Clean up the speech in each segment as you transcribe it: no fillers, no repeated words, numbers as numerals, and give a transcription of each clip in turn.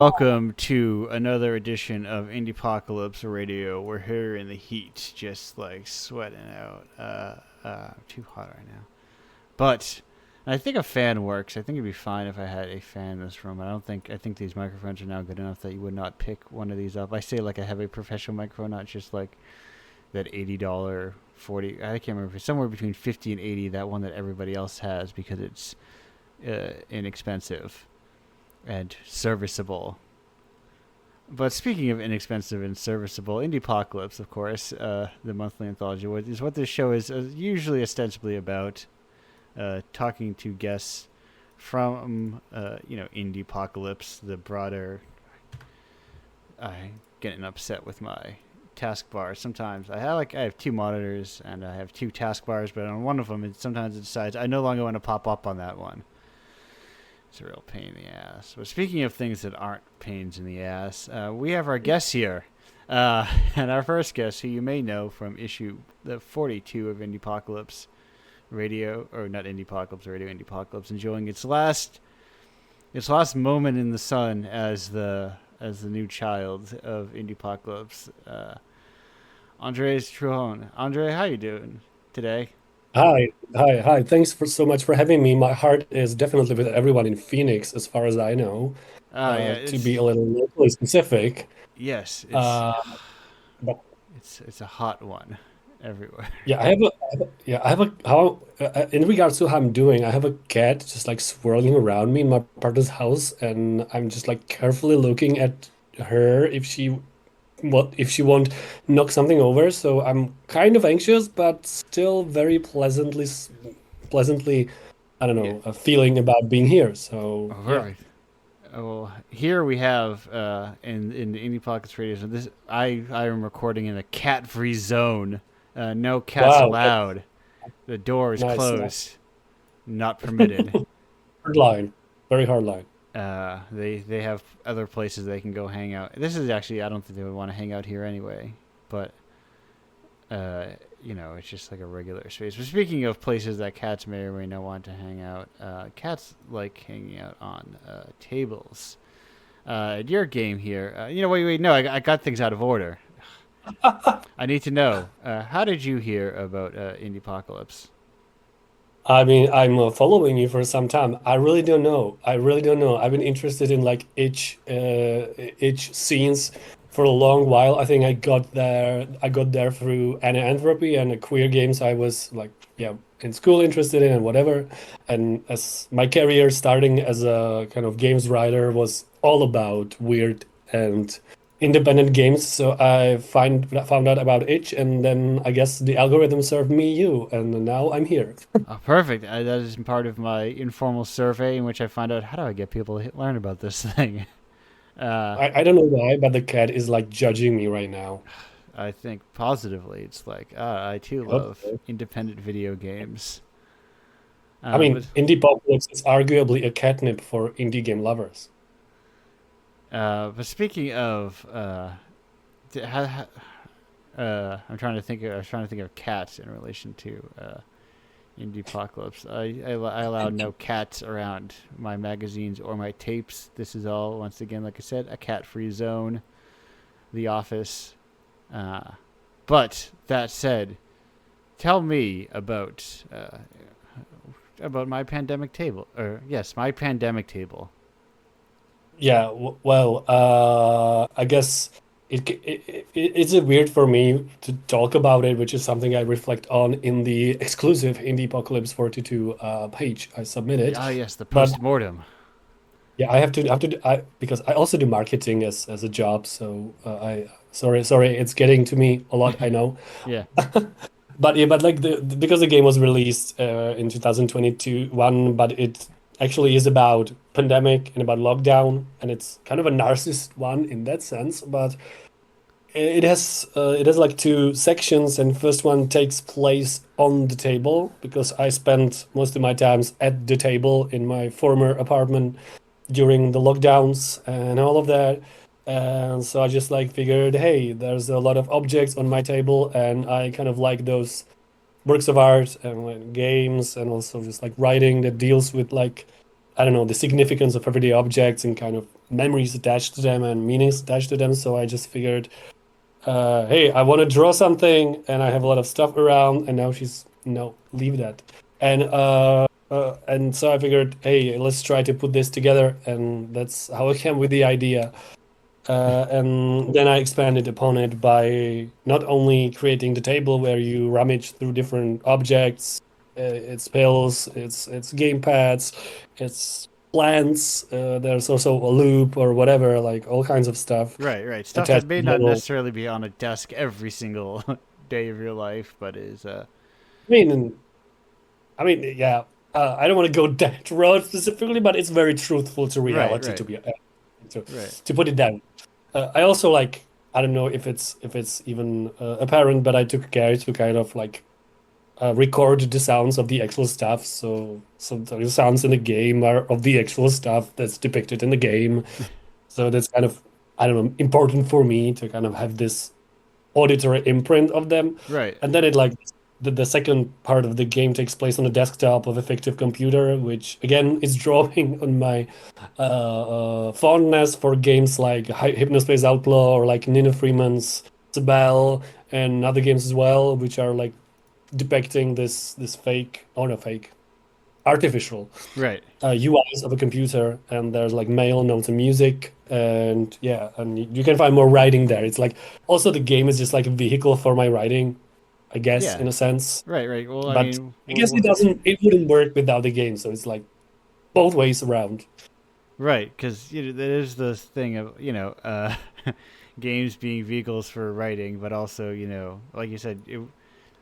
Welcome to another edition of Indiepocalypse Radio. We're here in the heat, just like sweating out. Too hot right now. But I think a fan works. I think it'd be fine if I had a fan in this room. I think these microphones are now good enough that you would not pick one of these up. I say like I have a professional microphone, not just like that $80, 40. I can't remember. Somewhere between 50 and 80. That one that everybody else has because it's inexpensive and serviceable. But speaking of inexpensive and serviceable, Indiepocalypse, of course, the monthly anthology, is what this show is usually ostensibly about. Talking to guests from, Indiepocalypse, the broader. I getting upset with my taskbar. Sometimes I have two monitors and I have two taskbars, but on one of them, sometimes it decides I no longer want to pop up on that one. It's a real pain in the ass. But speaking of things that aren't pains in the ass, we have our guests here. And our first guest, who you may know from issue the 42 of Indiepocalypse Radio, or not Indiepocalypse Radio, Indiepocalypse, enjoying its last moment in the sun as the new child of Indiepocalypse, Andres Trujon. Andre, how you doing today? Hi. Thanks for so much for having me. My heart is definitely with everyone in Phoenix, as far as I know. Yeah, To be a little locally specific, yes, uh, but it's a hot one everywhere. yeah, I have a how in regards to how I'm doing. I have a cat just like swirling around me in my partner's house, and I'm just like carefully looking at her if she won't knock something over. So I'm kind of anxious, but still very pleasantly, I don't Yeah. know, a feeling about being here. So All yeah. right. Well, here we have in the Indie Pockets Radio. So I am recording in a cat-free zone. No cats Wow, that's allowed. The door is nice. closed. Not permitted. Hard line, very hard line. They have other places they can go hang out. This is actually I don't think they would want to hang out here anyway. But uh, it's just like a regular space. But speaking of places that cats may or may not want to hang out, cats like hanging out on tables. Your game here. Wait. No, I got things out of order. I need to know. How did you hear about Indiepocalypse? I mean, I'm following you for some time. I really don't know. I really don't know. I've been interested in like each scenes for a long while. I think I got there through Anthropy and the queer games I was like, yeah, in school interested in and whatever. And as my career starting as a kind of games writer was all about weird and independent games. So found out about itch, and then I guess the algorithm served me you, and now I'm here. Oh, perfect. That is part of my informal survey in which I find out how do I get people to learn about this thing. Uh, I don't know why, but the cat is like judging me right now. I think positively, it's like I too I hope love so. independent video games. I But mean, Indiepocalypse is arguably a catnip for indie game lovers. but speaking of, I was trying to think of cats in relation to Indie Apocalypse. I allow no cats around my magazines or my tapes. This is all, once again, like I said, a cat-free zone. The Office. Uh, but that said, tell me about my pandemic table, or yes, my pandemic table. Yeah, well, I guess it's a weird for me to talk about it, which is something I reflect on in the exclusive Indiepocalypse 42 page I submitted. Ah, yes, the But post mortem. yeah, because I also do marketing as a job. So I sorry, it's getting to me a lot. I know. Yeah. But yeah, but like because the game was released in 2022 one, but it actually is about pandemic and about lockdown, and it's kind of a narcissist one in that sense. But it has like two sections, and first one takes place on the table because I spent most of my times at the table in my former apartment during the lockdowns and all of that. And so I just like figured, hey, there's a lot of objects on my table, and I kind of like those works of art and like games, and also just like writing that deals with like I don't know, the significance of everyday objects and kind of memories attached to them and meanings attached to them. So I just figured, hey, I want to draw something and I have a lot of stuff around. And now she's, no, leave that. And so I figured, hey, let's try to put this together. And that's how I came with the idea. And then I expanded upon it by not only creating the table where you rummage through different objects, its pills, its game pads, its plants. There's also a loop or whatever, like all kinds of stuff Right, right. Stuff that attached may to the not little. necessarily be on a desk every single day of your life, but is I mean, I mean, yeah. I don't want to go that road specifically, but it's very truthful to right, reality right, to right. to put it down. I also like, I don't know if it's even apparent, but I took care to kind of like record the sounds of the actual stuff. So the sounds in the game are of the actual stuff that's depicted in the game. So that's kind of, I don't know, important for me to kind of have this auditory imprint of them. Right. And then it like the second part of the game takes place on a desktop of a fictive computer, which again is drawing on my fondness for games like Hypnospace Outlaw or like Nina Freeman's Sabelle and other games as well, which are like depicting this fake, or not fake, artificial Right. UIs of a computer, and there's like mail, notes, and music, and yeah, and you can find more writing there. It's like also the game is just like a vehicle for my writing, I guess, Yeah. in a sense. Right, right. Well, I But mean, I guess it wouldn't work without the game, so it's like both ways around. right, because there is this thing of games being vehicles for writing, but also like you said,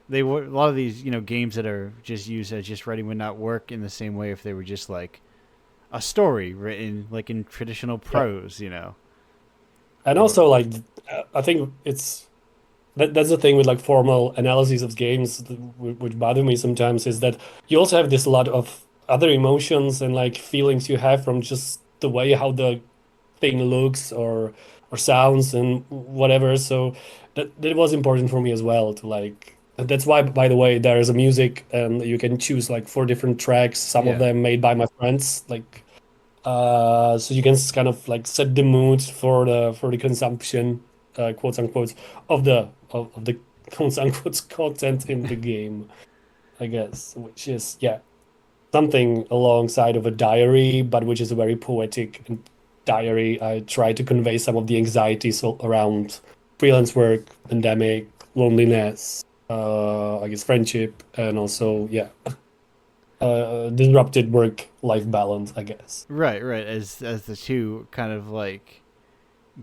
they were a lot of these games that are just used as just writing would not work in the same way if they were just like a story written like in traditional Yeah. prose. And Or also like I think it's that's the thing with like formal analyses of games which bother me sometimes is that you also have this lot of other emotions and like feelings you have from just the way how the thing looks or sounds and whatever. So that was important for me as well to like. That's why, by the way, there is a music and you can choose like four different tracks. Some of yeah, them made by my friends, like so you can kind of like set the mood for the consumption, quote unquote, of the quote unquote content in the game, I guess, which is yeah something alongside of a diary, but which is a very poetic diary. I try to convey some of the anxieties around freelance work, pandemic, loneliness, I guess friendship, and also yeah, disrupted work-life balance, I guess. right, right. As the two kind of like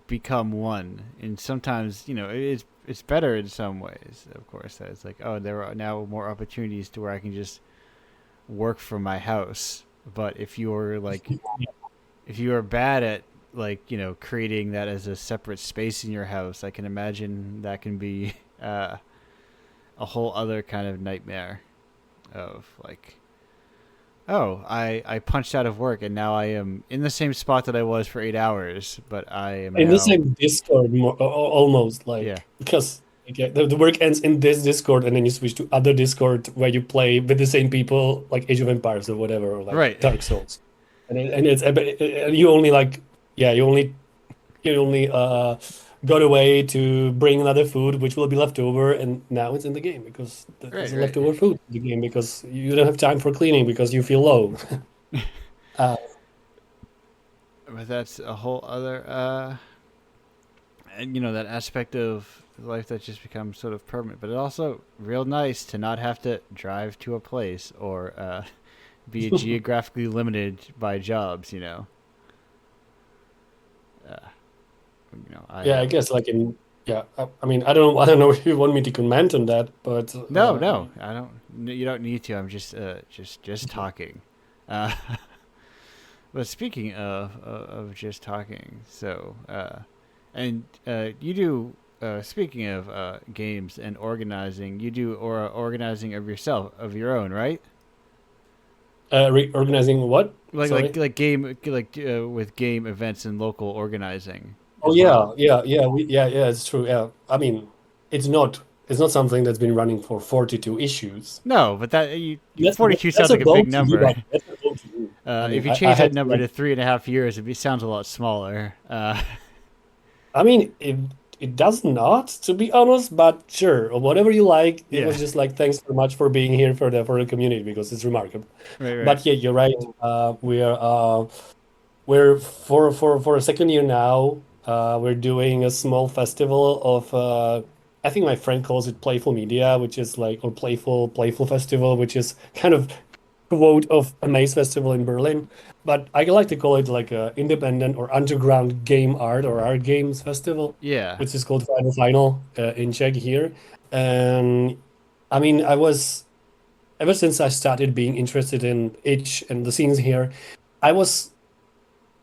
become one, and sometimes it's better in some ways. Of course, that it's like, oh, there are now more opportunities to where I can just work from my house. But if you are bad at like creating that as a separate space in your house, I can imagine that can be a whole other kind of nightmare of like, oh, I punched out of work and now I am in the same spot that I was for 8 hours, but I am In the now, same Discord, almost yeah, like because okay, the work ends in this Discord, and then you switch to other Discord where you play with the same people, like Age of Empires or whatever, or like right, Dark Souls, and it's and you only like yeah you only got away to bring another food which will be left over, and now it's in the game because right, there's a right. leftover food in the game because you don't have time for cleaning because you feel low. uh, But that's a whole other, and that aspect of life that just becomes sort of permanent. But it's also real nice to not have to drive to a place or be geographically limited by jobs. Uh, I Yeah, I guess like in yeah, I mean I don't know if you want me to comment on that, but no, no, I don't. You don't need to. I'm just talking. Uh, but speaking of just talking, so and you do. Speaking of games and organizing, you do organizing of yourself of your own, right? reorganizing what? Sorry. Like game with game events and local organizing Oh as well. yeah, it's true. Yeah. I mean, it's not something that's been running for 42 issues. No, but that 42 That's sounds a like a big vote to you, number. that's a vote to you. I If mean, you I change that had to number like, to 3.5 years, sounds a lot smaller. I mean, it does not, to be honest, but sure, or whatever you like. It Yeah, was just like thanks so much for being here for the community because it's remarkable. right, right. But yeah, you're right. We're for a second year now. We're doing a small festival of I think my friend calls it playful media, which is like or playful festival, which is kind of quote of a maze festival in Berlin. But I like to call it like a independent or underground game art or art games festival, Yeah, which is called Final in Czech here. And I mean, I was ever since I started being interested in itch and the scenes here, I was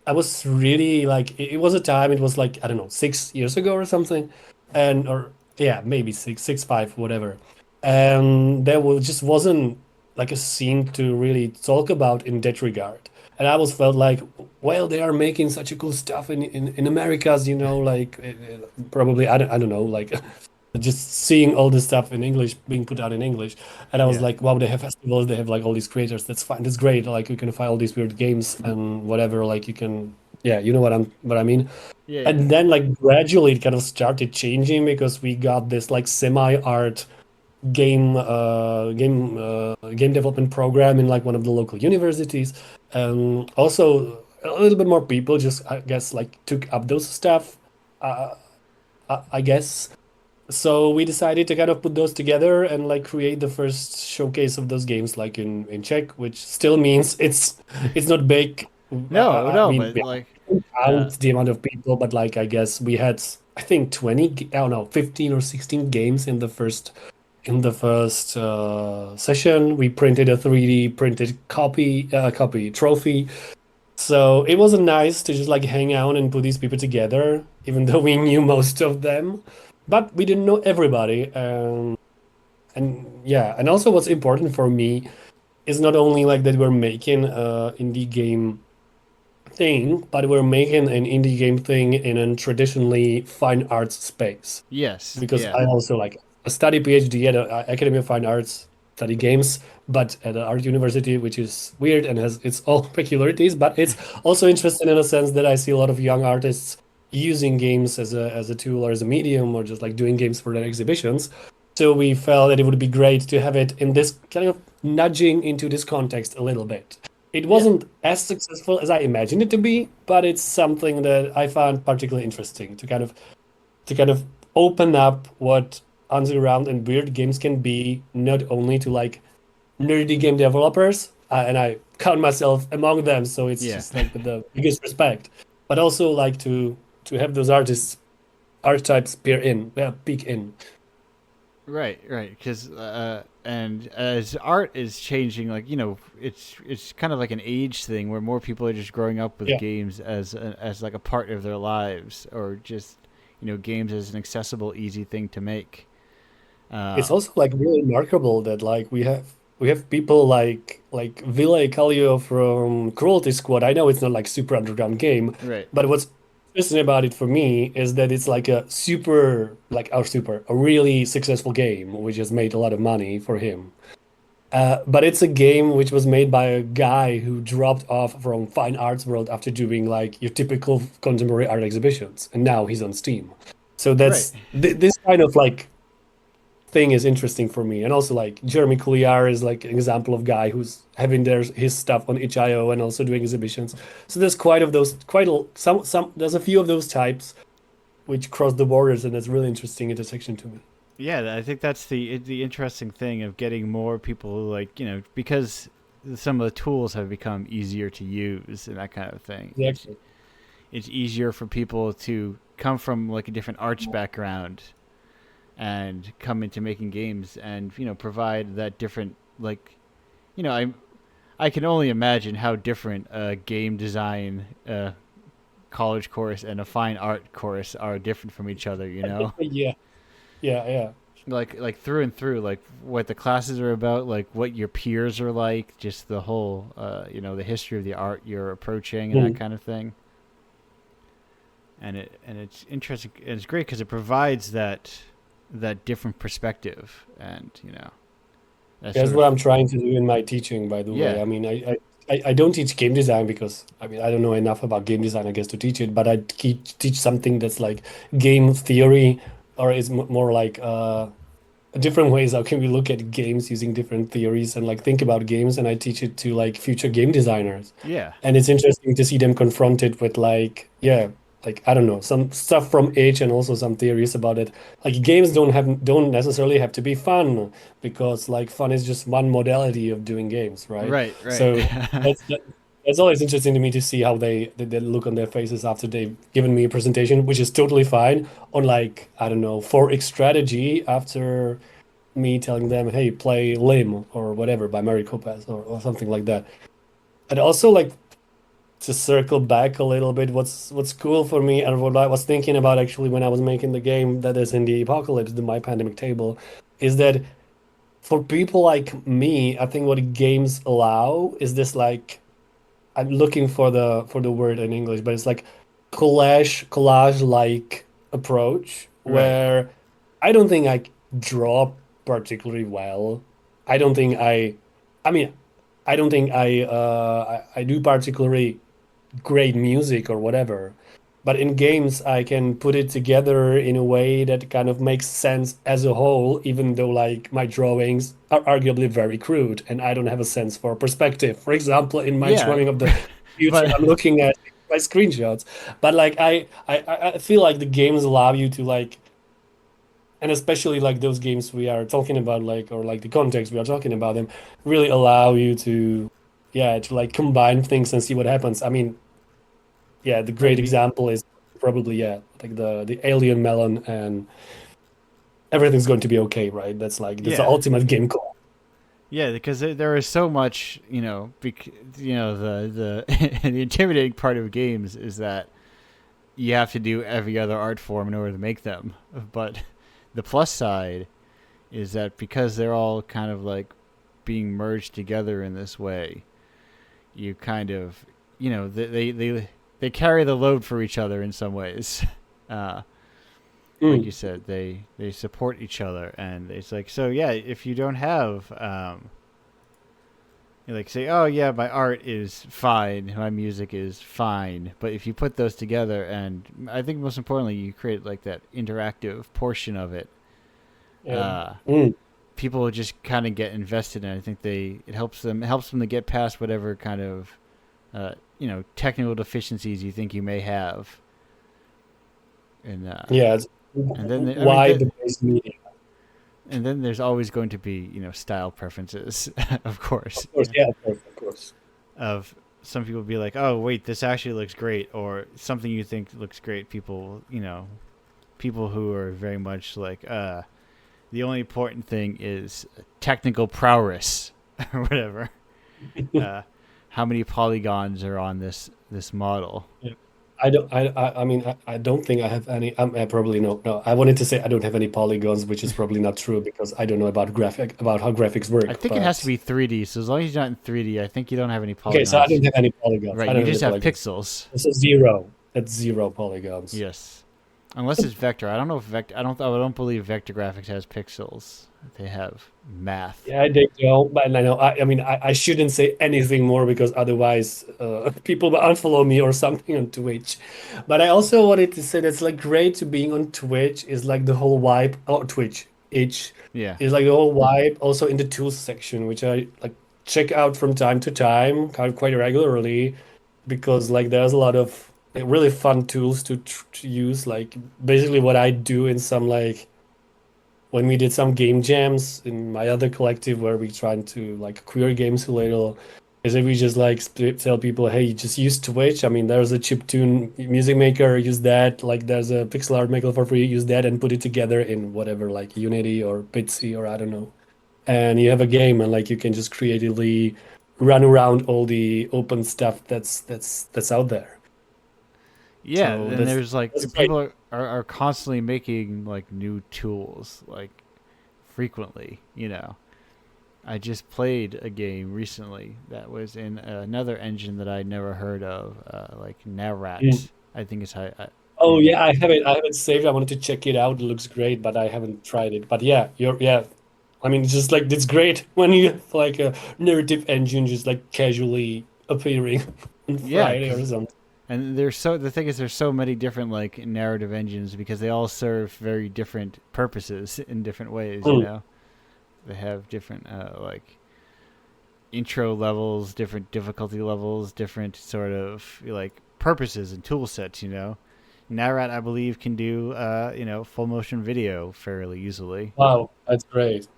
I was really like it was a time it was like I don't know 6 years ago or something, and or yeah maybe six five whatever, and there was just wasn't like a scene to really talk about in that regard, and I was felt like well they are making such a cool stuff in Americas like probably I don't know like just seeing all this stuff in English being put out in English, and I was yeah, like, wow, they have festivals, they have like all these creators. That's fine, that's great. Like you can find all these weird games and whatever. Like you can, yeah, you know what I mean. yeah, yeah. And then like gradually it kind of started changing because we got this like semi-art game development program in like one of the local universities, and also a little bit more people just I guess like took up those stuff. Uh, I guess. So we decided to kind of put those together and like create the first showcase of those games like in Czech, which still means it's not big. No, I no, mean, but yeah, like, I don't uh, count the amount of people, but like I guess we had I think 20, I don't know, 15 or 16 games in the first session. We printed a 3D printed copy trophy. So it was nice to just like hang out and put these people together, even though we knew most of them, but we didn't know everybody. And yeah, and also what's important for me is not only like that we're making a indie game thing, but we're making an indie game thing in a traditionally fine arts space yes, because yeah, I also like study PhD at Academy of Fine Arts, study games, but at an art university, which is weird and has its own peculiarities. But it's also interesting in a sense that I see a lot of young artists using games as a tool or as a medium or just like doing games for their exhibitions. So we felt that it would be great to have it in this kind of nudging into this context a little bit. It yeah, wasn't as successful as I imagined it to be, but it's something that I found particularly interesting to kind of open up what underground and weird games can be, not only to like nerdy game developers, and I count myself among them, so it's yeah. just like with the biggest respect, but also like to have those artists archetypes peek in. Right, right. Because and as art is changing, like it's kind of like an age thing where more people are just growing up with Yeah. games as like a part of their lives, or just games as an accessible, easy thing to make. It's Uh, also like really remarkable that like we have people like Ville Kallio from Cruelty Squad. I know it's not like super underground game, right. but what's interesting about it for me is that it's like a super like our super a really successful game which has made a lot of money for him. But it's a game which was made by a guy who dropped off from fine arts world after doing like your typical contemporary art exhibitions, and now he's on Steam. So Right. that's this kind of like thing is interesting for me. And also like Jeremy Coulier is like an example of guy who's having his stuff on itch.io and also doing exhibitions. So there's quite of those some there's a few of those types which cross the borders, and it's really interesting intersection to me. Yeah, I think that's the interesting thing of getting more people like because some of the tools have become easier to use and that kind of thing. It's Exactly. it's easier for people to come from like a different arts background and come into making games and provide that different like I can only imagine how different a game design college course and a fine art course are different from each other. Yeah, yeah. Like through and through, like what the classes are about, like what your peers are like, just the whole the history of the art you're approaching and that Mhm. kind of thing. And it's interesting and it's great because it provides that different perspective and that That's sort what of I'm trying to do in my teaching, by the way. yeah, I mean, I I don't teach game design because I mean I don't know enough about game design, I guess, to teach it. But I teach something that's like game theory, or is more like different ways how can we look at games using different theories and like think about games. And I teach it to like future game designers, Yeah. and it's interesting to see them confronted with like yeah, like I don't know, some stuff from age and also some theories about it. Like games don't necessarily have to be fun, because like fun is just one modality of doing games, right? Right, right. So that's that's always interesting to me to see how they look on their faces after they've given me a presentation, which is totally fine. On like I don't know, 4X strategy after me telling them, hey, play Lim or whatever by Mary Kopaz, or something like that. And also like to circle back a little bit, what's cool for me and what I was thinking about actually when I was making the game that is in the Apocalypse, the My Pandemic table, is that for people like me, I think what games allow is this like I'm looking for the word in English, but it's like collage like approach Right. where I don't think I draw particularly well. I don't think I mean I don't think I do particularly great music or whatever. But in games, I can put it together in a way that kind of makes sense as a whole, even though like my drawings are arguably very crude and I don't have a sense for perspective. For example, in my Yeah. drawing of the future, But I'm looking at my screenshots. But like I feel like the games allow you to like, and especially like those games we are talking about, like or like the context we are talking about them, really allow you to yeah, to like combine things and see what happens. I mean, yeah, the like great example is probably yeah, like the alien melon, and everything's going to be okay, right? That's the yeah. ultimate game call. Yeah, because there is so much, the the intimidating part of games is that you have to do every other art form in order to make them. But the plus side is that because they're all kind of like being merged together in this way, you kind of, they carry the load for each other in some ways. Uh, like Mm, you said, they support each other, and it's like so. Yeah, if you don't have, you like say, oh yeah, my art is fine, my music is fine, but if you put those together, and I think most importantly, you create like that interactive portion of it, yeah. uh, Mm, people just kind of get invested in it. I think it helps them to get past whatever kind of technical deficiencies you think you may have, and yeah. It's, and then I mean why the base media? and then there's always going to be style preferences, of course, Of course, yeah, of course. of some people be like, oh wait, this actually looks great, or something you think looks great. People who are very much like the only important thing is technical prowess or whatever. Uh, how many polygons are on this model? Yeah. I mean, I don't think I have any. I probably no. I wanted to say I don't have any polygons, which is probably not true because I don't know about how graphics I work. think it has to But be 3D. So as long as you're not in 3D, I think you don't have any okay, so I polygons. don't have any polygons. Right, I you don't have just any have polygons. pixels. So zero. That's zero polygons. Yes, unless it's vector. I don't know if vector. I don't believe vector graphics has pixels. They have math. Yeah, they don't, but I know. I mean, I shouldn't say anything more because otherwise, people will unfollow me or something on Twitch. But I also wanted to say that's like great to being on Twitch is like the whole vibe. Oh, Twitch, itch Yeah. is like the whole vibe. Also in the tools section, which I like check out from time to time, kind of quite regularly, because like there's a lot of like, really fun tools to use. Like basically what I do in some like when we did some game jams in my other collective where we tried to like queer games a little, is that we just like tell people, hey, just use Twitch. I mean, there's a chiptune music maker, use that. Like there's a pixel art maker for free, use that and put it together in whatever, like Unity or Bitsy or I don't know. And you have a game and like you can just creatively run around all the open stuff that's out there. Yeah, So and there's that's like great. people are constantly making like new tools like frequently. I just played a game recently that was in another engine that I'd never heard of, like Narat. I think it's how Oh maybe. yeah, I have it saved. I wanted to check it out. It looks great, but I haven't tried it. But yeah, yeah. I mean, it's just like it's great when you have like a narrative engine just like casually. appearing on Yeah, Friday or because something. and the thing is there's so many different like narrative engines because they all serve very different purposes in different ways. Mm. They have different like intro levels, different difficulty levels, different sort of like purposes and tool sets. Narrat, I believe, can do full motion video fairly easily. Wow, that's great.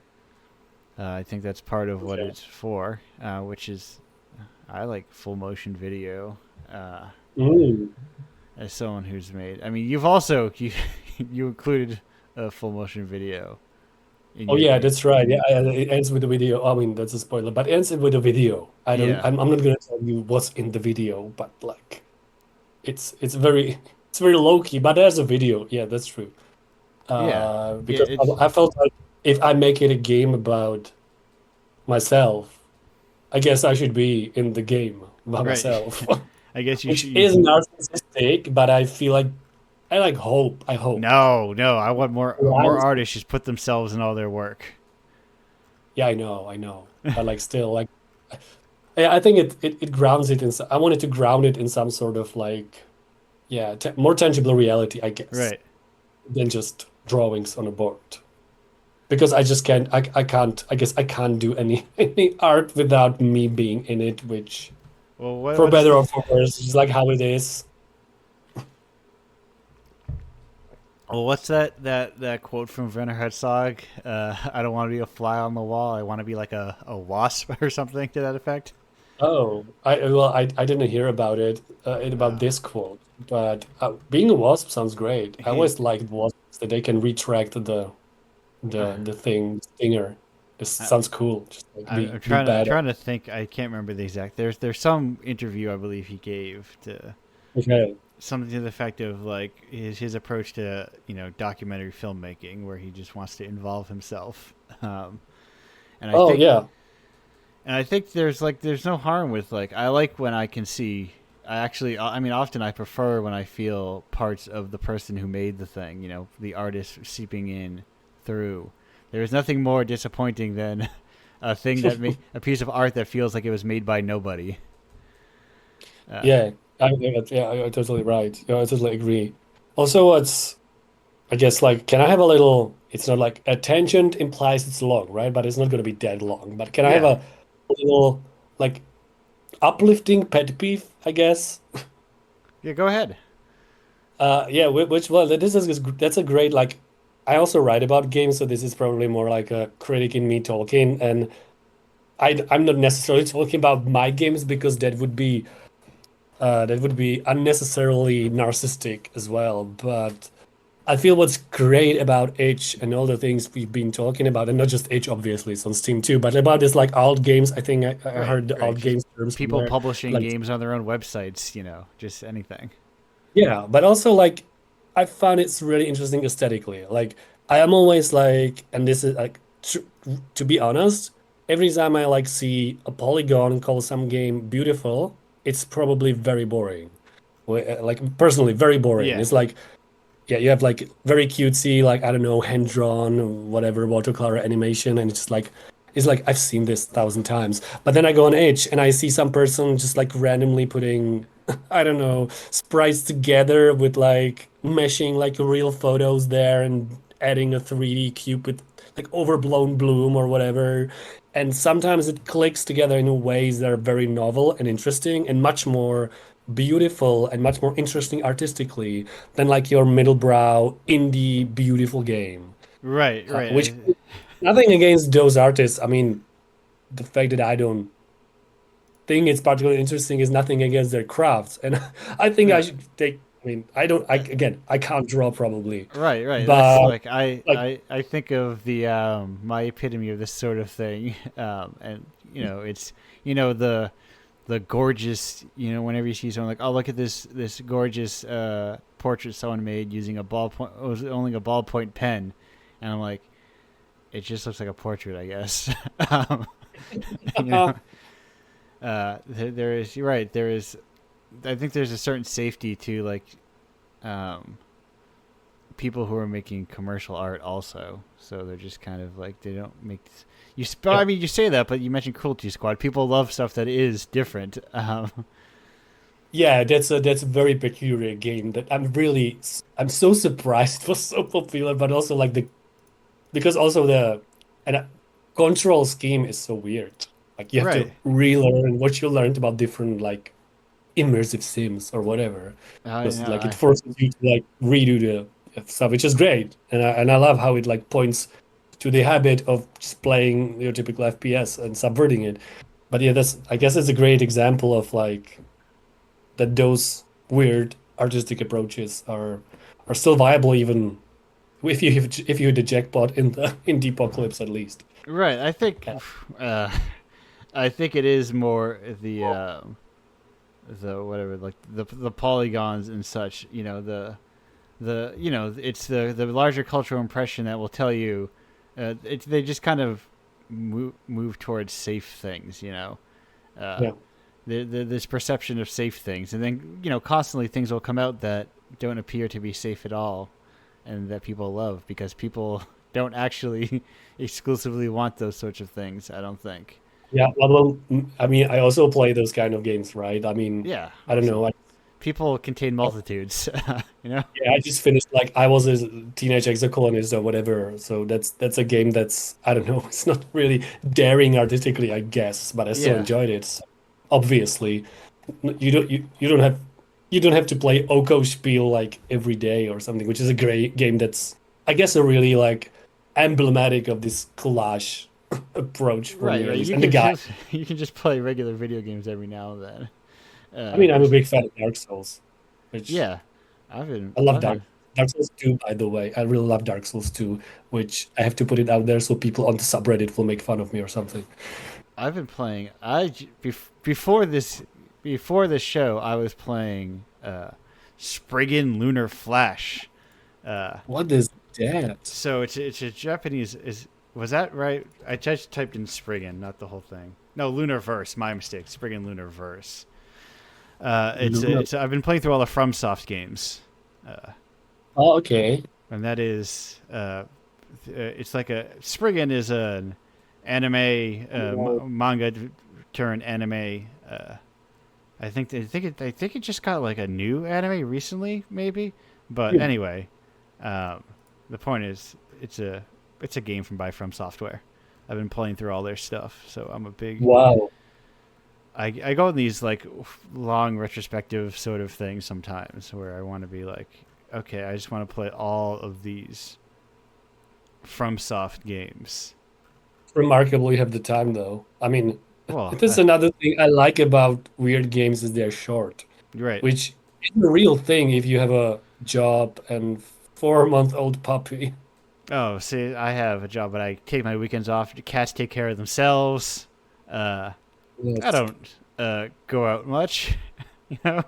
I think that's part of what Okay. it's for, which is I like full motion video. Uh, Mm. as someone who's made, I mean, you've also you included a full motion video in Oh your yeah, game. that's right. Yeah, it ends with the video. I mean, that's a spoiler, but it ends with a video. I don't. Yeah, I'm not gonna tell you what's in the video, but like, it's very it's very low key. But there's a video. Yeah, that's true. yeah, yeah. Because It's I felt like if I make it a game about myself, I guess I should be in the game by right. myself, I guess you which should. is narcissistic. But I feel like I like hope. I hope. No, no. I want more Realize- artists just put themselves in all their work. Yeah, I know. But like, still, like. I think it grounds it in. I wanted to ground it in some sort of like, yeah, t more tangible reality, I guess, Right. than just drawings on a board. Because I just can't. I can't. I guess I can't do any any art without me being in it, which, Well, for what's better the or for worse, is like how it is. what's that quote from Werner Herzog? I don't want to be a fly on the wall. I want to be like a wasp or something to that effect. Oh, I didn't hear about it, about Uh, this quote, but being a wasp sounds great. I he, always liked wasps that they can retract the thing stinger. This I, sounds cool. Just like I'm be I'm bad. trying to think. I can't remember the exact. There's some interview I believe he gave to Okay. something to the effect of like his approach to documentary filmmaking, where he just wants to involve himself. Um, and I Oh think yeah. and I think there's no harm with like I like when I can see. I mean often I prefer when I feel parts of the person who made the thing. The artist seeping in through. There is nothing more disappointing than a piece of art that feels like it was made by nobody. Uh, Yeah. I'm totally right. Yeah, I totally agree. Also, what's I guess like can I have a little? It's not like a tangent implies it's long, right? But it's not going to be that long. But can I have yeah, a little like uplifting pet peeve? I guess. yeah. Go ahead. Yeah, which well, that's a great like. I also write about games, so this is probably more like a critic in me talking, and I'm not necessarily talking about my games because that would be unnecessarily narcissistic as well. But I feel what's great about Edge and all the things we've been talking about, and not just Edge, obviously, it's on Steam too, but about this like alt games. I think I Right, heard the right. alt Just games term people somewhere. publishing Like games on their own websites. Just anything. yeah, but also like I found it's really interesting aesthetically. Like I am always like, and this is like tr to be honest, every time I like see a polygon call some game beautiful, it's probably very boring. Like personally, very boring. Yeah. It's like yeah, you have like very cutesy, like I don't know, hand drawn, whatever, watercolor animation, and it's like I've seen this 1,000 times. But then I go on Edge and I see some person just like randomly putting, I don't know, sprites together with like meshing like real photos there and adding a 3D cube with like overblown bloom or whatever. And sometimes it clicks together in ways that are very novel and interesting and much more beautiful and much more interesting artistically than like your middlebrow indie beautiful game. Right. Which Right. nothing against those artists. I mean, the fact that I don't think it's particularly interesting is nothing against their crafts. And I think I No. should take. I mean, I don't. I again, I can't draw probably, Right, right. That's but like like, I think of the my epitome of this sort of thing, and it's the gorgeous whenever you see someone like oh look at this gorgeous portrait someone made using a ballpoint it was only a ballpoint pen, and I'm like it just looks like a portrait I guess, you know there is you're right there is I think there's a certain safety to like um people who are making commercial art also. So they're just kind of like they don't make you. Yeah. I mean, you say that, but you mentioned Cruelty Squad. People love stuff that is different. Yeah, that's a very peculiar game that I'm so surprised it was so popular, but also like the because also the and control scheme is so weird. Like you have to Right. relearn what you learned about different like immersive sims or whatever, I because know. like it forces you to like redo the stuff, which is great, and I love how it like points to the habit of just playing your typical FPS and subverting it. But yeah, that's I guess it's a great example of like that those weird artistic approaches are still viable even if you hit the jackpot in the Indiepocalypse at least. Right. Uh, I think it is more the whatever like the polygons and such. You know the it's the larger cultural impression that will tell you. They just kind of move towards safe things. Uh, Yeah. this perception of safe things, and then constantly things will come out that don't appear to be safe at all, and that people love because people don't actually exclusively want those sorts of things. I don't think. Yeah, I mean, I also play those kind of games, right? I mean, Yeah, I don't know. people contain multitudes. you know. Yeah, I just finished like I was a teenage exocolonist or whatever. So that's a game that's I don't know. It's not really daring artistically, I guess, but I still Yeah. enjoyed it. So, obviously, you don't have to play Oko Spiel like every day or something, which is a great game that's I guess a really like emblematic of this collage approach for me Right. at Right. least. And the guy, You can just play regular video games every now and then. I mean, I'm a Just big fan of Dark Souls, which yeah. I've been I love I've been Dark Souls 2, by the way. I really love Dark Souls 2, which I have to put it out there so people on the subreddit will make fun of me or something. I've been playing. Before this show, I was playing Spriggan Lunar Flash. Uh, What is that? so it's a Japanese. Is was that right? I just typed in Spriggan, not the whole thing. No, Lunar Verse. My mistake. Spriggan Lunar Verse. Luna. I've been playing through all the FromSoft games, Oh, okay. and that is it's like a Spriggan is an anime Wow. manga turned anime. I think it just got like a new anime recently, maybe. But Hmm. anyway, um, the point is, it's a game from Software. I've been playing through all their stuff, so I'm a big. Wow. I go in these like long retrospective sort of things sometimes where I want to be like, okay, I just want to play all of these FromSoft games. Remarkable you have the time, though. I mean, Well, this is another thing I like about weird games is they're short, right. which is a real thing if you have a job and 4-month-old puppy. Oh, see, I have a job, but I take my weekends off. The cats take care of themselves. Uh, I Yes. don't go out much. you know,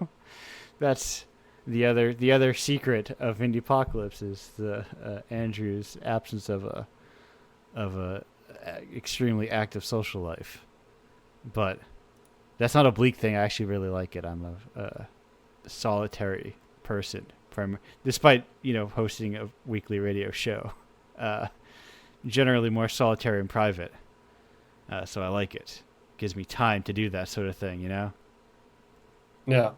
that's the other secret of Indiepocalypse is the Andrew's absence of a extremely active social life. But that's not a bleak thing. I actually really like it. I'm a solitary person, despite hosting a weekly radio show. Uh, Generally more solitary and private, so I like it. Gives me time to do that sort of thing. Yeah.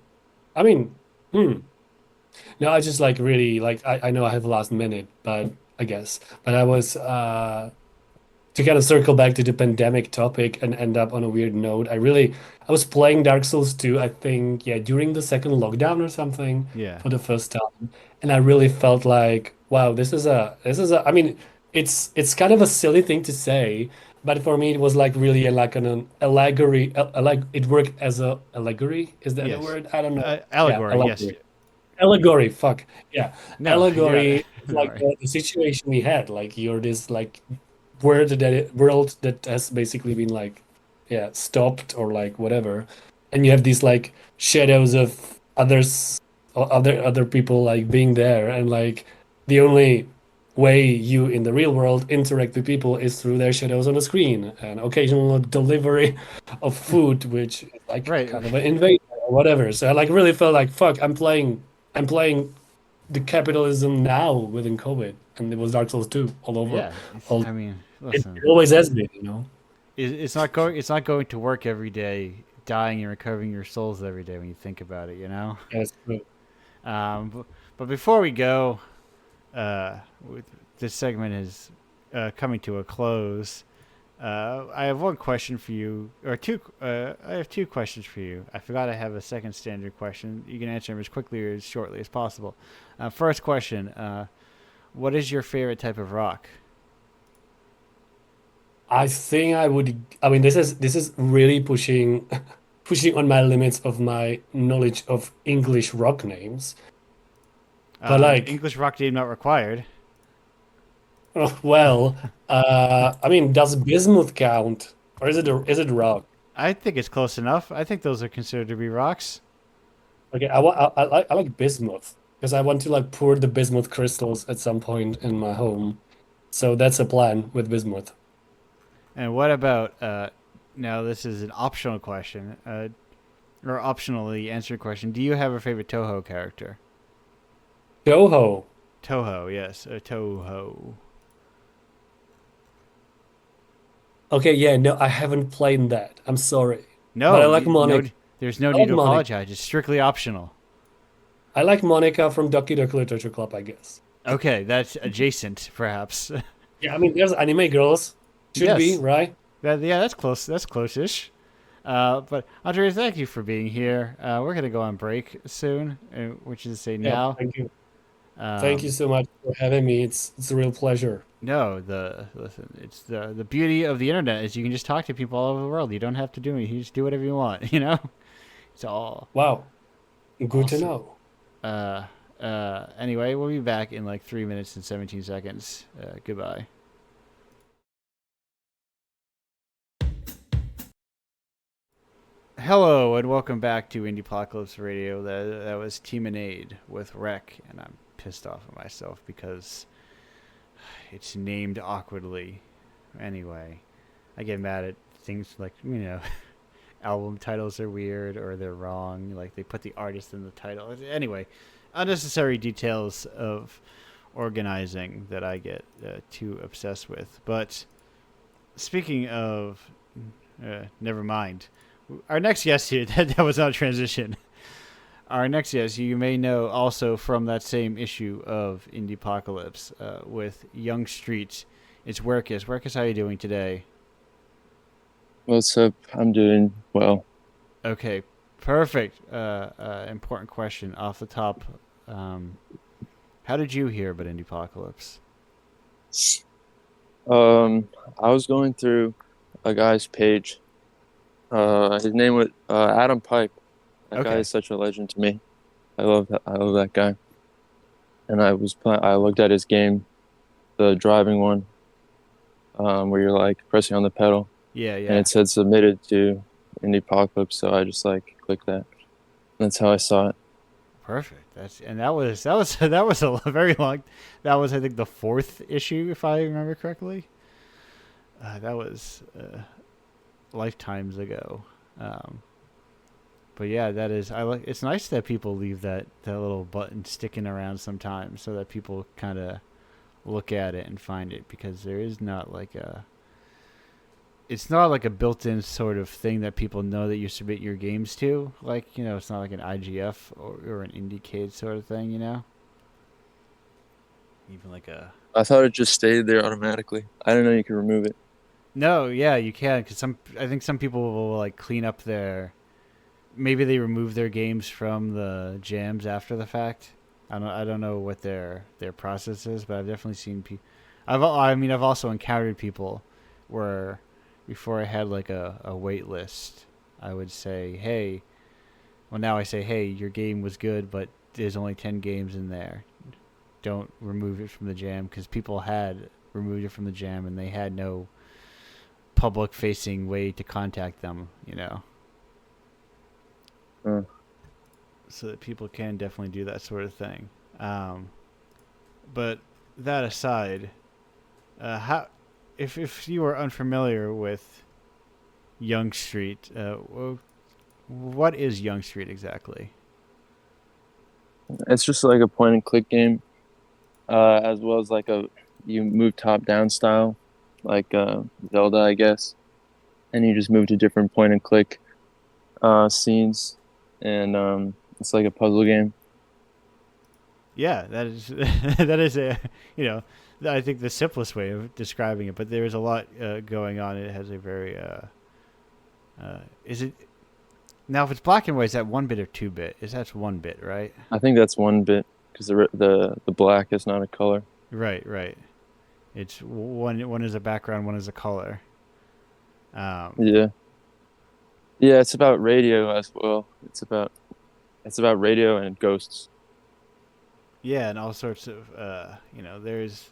I mean, hmm. No, I just like really like I know I have the last minute, but I guess. But I was to kind of circle back to the pandemic topic and end up on a weird note. I was playing Dark Souls 2, I think, yeah, during the second lockdown or something Yeah. for the first time. And I really felt like, wow, I mean, it's kind of a silly thing to say, but for me it was like really like an allegory, like it worked as a allegory. Is that the Yes. word? I don't know. Yeah, Allegory. Yes. allegory. Allegory, fuck. Yeah. No, you got it. Allegory is Don't like worry. the situation we had. Like you're this like world that has basically been like yeah, stopped or like whatever. And you have these like shadows of others or other people like being there and like the only way you in the real world interact with people is through their shadows on the screen and occasional delivery of food which is like Right. kind of an invasion or whatever. So I like really felt like fuck, I'm playing the capitalism now within COVID, and it was Dark Souls 2 all over. Yeah, All I mean, it listen, always has been, you know. it's not going to work every day, dying and recovering your souls every day when you think about it, you know. Yes, true. But before we go, uh, with, this segment is coming to a close. I have one question for you, or two. I have two questions for you. I forgot I have a second standard question. You can answer them as quickly or as shortly as possible. First question: what is your favorite type of rock? I think I would. I mean, this is really pushing pushing on my limits of my knowledge of English rock names. But like, English rock name not required. well, I mean, does bismuth count, or is it rock? I think it's close enough. I think those are considered to be rocks. Okay, I like bismuth because I want to like pour the bismuth crystals at some point in my home. So that's a plan with bismuth. And what about now? This is an optional question, or optionally answered question. Do you have a favorite Toho character? Toho. Toho, yes, Toho. Okay, yeah, no, I haven't played that. I'm sorry, but I No, like no, Monica. there's no I need like to Monica. apologize. It's strictly optional. I like Monica from Doki Doki Literature Club, I guess. Okay, that's adjacent, perhaps. Yeah, I mean, there's anime girls. Should be, Yes, right? yeah, that's close. That's close-ish. But Andre, thank you for being here. We're gonna go on break soon, which is to say Yeah, now. thank you. Thank you Um, so much for having me. It's a real pleasure. no, listen, it's the beauty of the internet is you can just talk to people all over the world. You don't have to do it. You just do whatever you want. You know, it's all Wow, good to awesome. know. Uh, anyway, we'll be back in like 3 minutes and 17 seconds. Goodbye. Hello and welcome back to Indiepocalypse Radio. That was Teaminade with Rec, and I'm pissed off at myself because it's named awkwardly. Anyway, I get mad at things like album titles are weird or they're wrong. Like they put the artist in the title. Anyway, unnecessary details of organizing that I get too obsessed with. But speaking of, never mind. Our next guest here, that was not a transition. Our next guest, you may know also from that same issue of Indiepocalypse with Young Street. It's Werkus. Werkus, how are you doing today? What's up? I'm doing well. Okay, perfect. Important question off the top. How did you hear about Indiepocalypse? I was going through a guy's page. His name was Adam Pipe. That guy Okay. is such a legend to me. I love that. I love that guy. And I looked at his game, the driving one, where you're like pressing on the pedal, Yeah, and yeah. it said submitted to Indiepocalypse. So I just like clicked that. That's how I saw it. Perfect. That was a very long. That was I think the fourth issue if I remember correctly. That was lifetimes ago. Um, but yeah, that is. I like. It's nice that people leave that little button sticking around sometimes, so that people kind of look at it and find it because there is not like a. It's not like a built-in sort of thing that people know that you submit your games to. Like it's not like an IGF or an Indiecade sort of thing. Even like a. I thought it just stayed there automatically. I didn't know you could remove it. No, yeah, you can because I think some people will like clean up their maybe they remove their games from the jams after the fact. I don't know what their process is, but I've definitely seen people. I've also encountered people where before I had like a wait list, I would say, hey, well now I say, hey, your game was good, but there's only 10 games in there. Don't remove it from the jam because people had removed it from the jam and they had no public facing way to contact them. Uh, So that people can definitely do that sort of thing. Um, but that aside, how if you are unfamiliar with Young Street, what is Young Street exactly? It's just like a point and click game, as well as like a you move top down style, like Zelda, I guess, and you just move to different point and click scenes, and it's like a puzzle game. Yeah, that is that is a you know I think the simplest way of describing it. But there is a lot going on. It has a very is it now if it's black and white? Is that 1 bit or 2 bit? Is that's 1 bit, right? I think that's 1 bit because the black is not a color. Right, right. It's one is a background, one is a color. Yeah, yeah. It's about radio as well. It's about radio and ghosts. Yeah, and all sorts of there's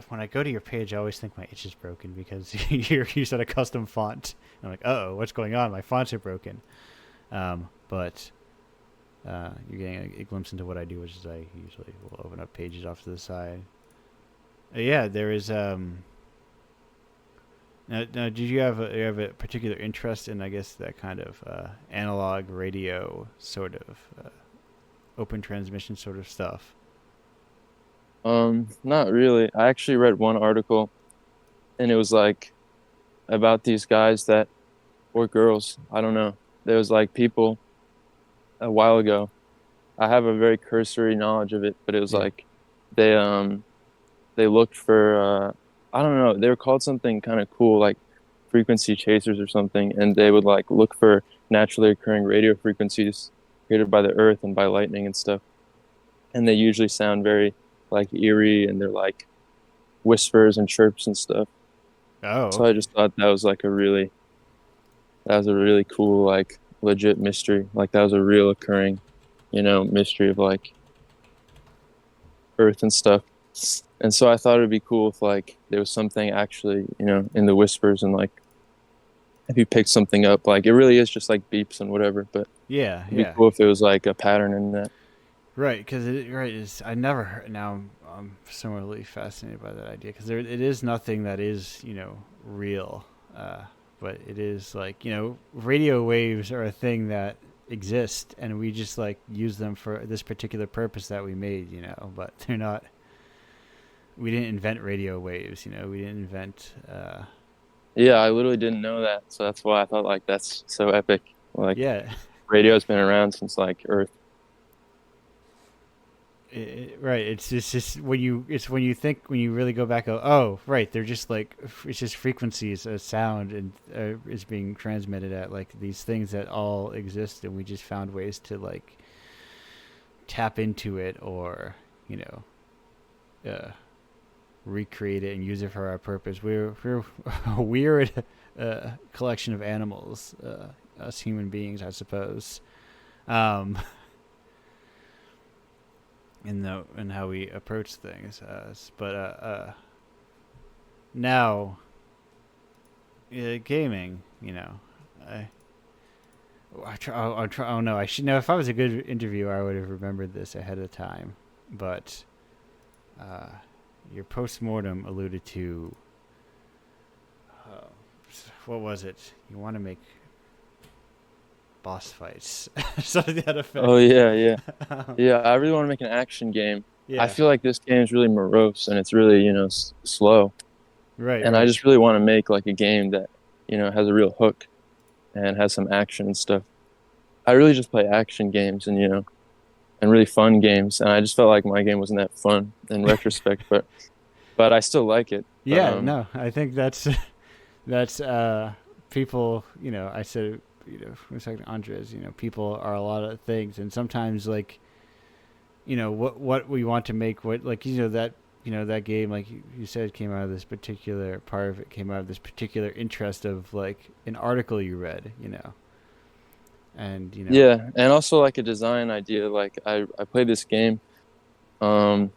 when I go to your page, I always think my itch is broken because you said a custom font. I'm like, oh, what's going on? My fonts are broken. But you're getting a glimpse into what I do, which is I usually will open up pages off to the side. Yeah, there is. Now, did you have a particular interest in, I guess, that kind of analog radio sort of open transmission sort of stuff? Not really. I actually read one article, and it was like about these guys that or girls, I don't know. There was like people a while ago. I have a very cursory knowledge of it, but it was Yeah. like they they looked for I don't know, they were called something kind of cool like frequency chasers or something, and they would like look for naturally occurring radio frequencies created by the earth and by lightning and stuff. And they usually sound very like eerie, and they're like whispers and chirps and stuff. Oh, So I okay. just thought that was a really cool like legit mystery. Like that was a real occurring, mystery of like earth and stuff. And so I thought it'd be cool if like there was something actually, in the whispers, and like if you picked something up, like it really is just like beeps and whatever, but Yeah, it'd be yeah. cool if it was like a pattern in that. Right, because right is I never heard. Now I'm similarly fascinated by that idea because it is nothing that is real, but it is like radio waves are a thing that exist and we just like use them for this particular purpose that we made, but they're not. We didn't invent radio waves, we didn't invent. Yeah, I literally didn't know that, so that's why I thought like that's so epic. Like Yeah, radio's been around since like Earth. right. It's just when you think when you really go back. Oh, right. They're just like it's just frequencies, a sound, and is being transmitted at like these things that all exist, and we just found ways to like tap into it or uh, recreate it and use it for our purpose. We're a weird collection of animals, us human beings, I suppose. Um, in how we approach things. But now, gaming, I'll try. Oh no, I should know. If I was a good interviewer, I would have remembered this ahead of time. But uh, your postmortem alluded to uh, what was it? You want to make boss fights, something to that Oh effect. yeah, yeah. Yeah, I really want to make an action game. I Yeah. feel like this game is really morose and it's really, slow. Right. And I Right. just really want to make like a game that, has a real hook and has some action and stuff. I really just play action games and really fun games. And I just felt like my game wasn't that fun in retrospect, but I still like it. But Yeah. No, I think that's people. I said for a second, Andres. People are a lot of things, and sometimes like what we want to make. What like that game like you said came out of this particular part of it came out of this particular interest of like an article you read. And yeah, and also like a design idea. Like I played this game. Um,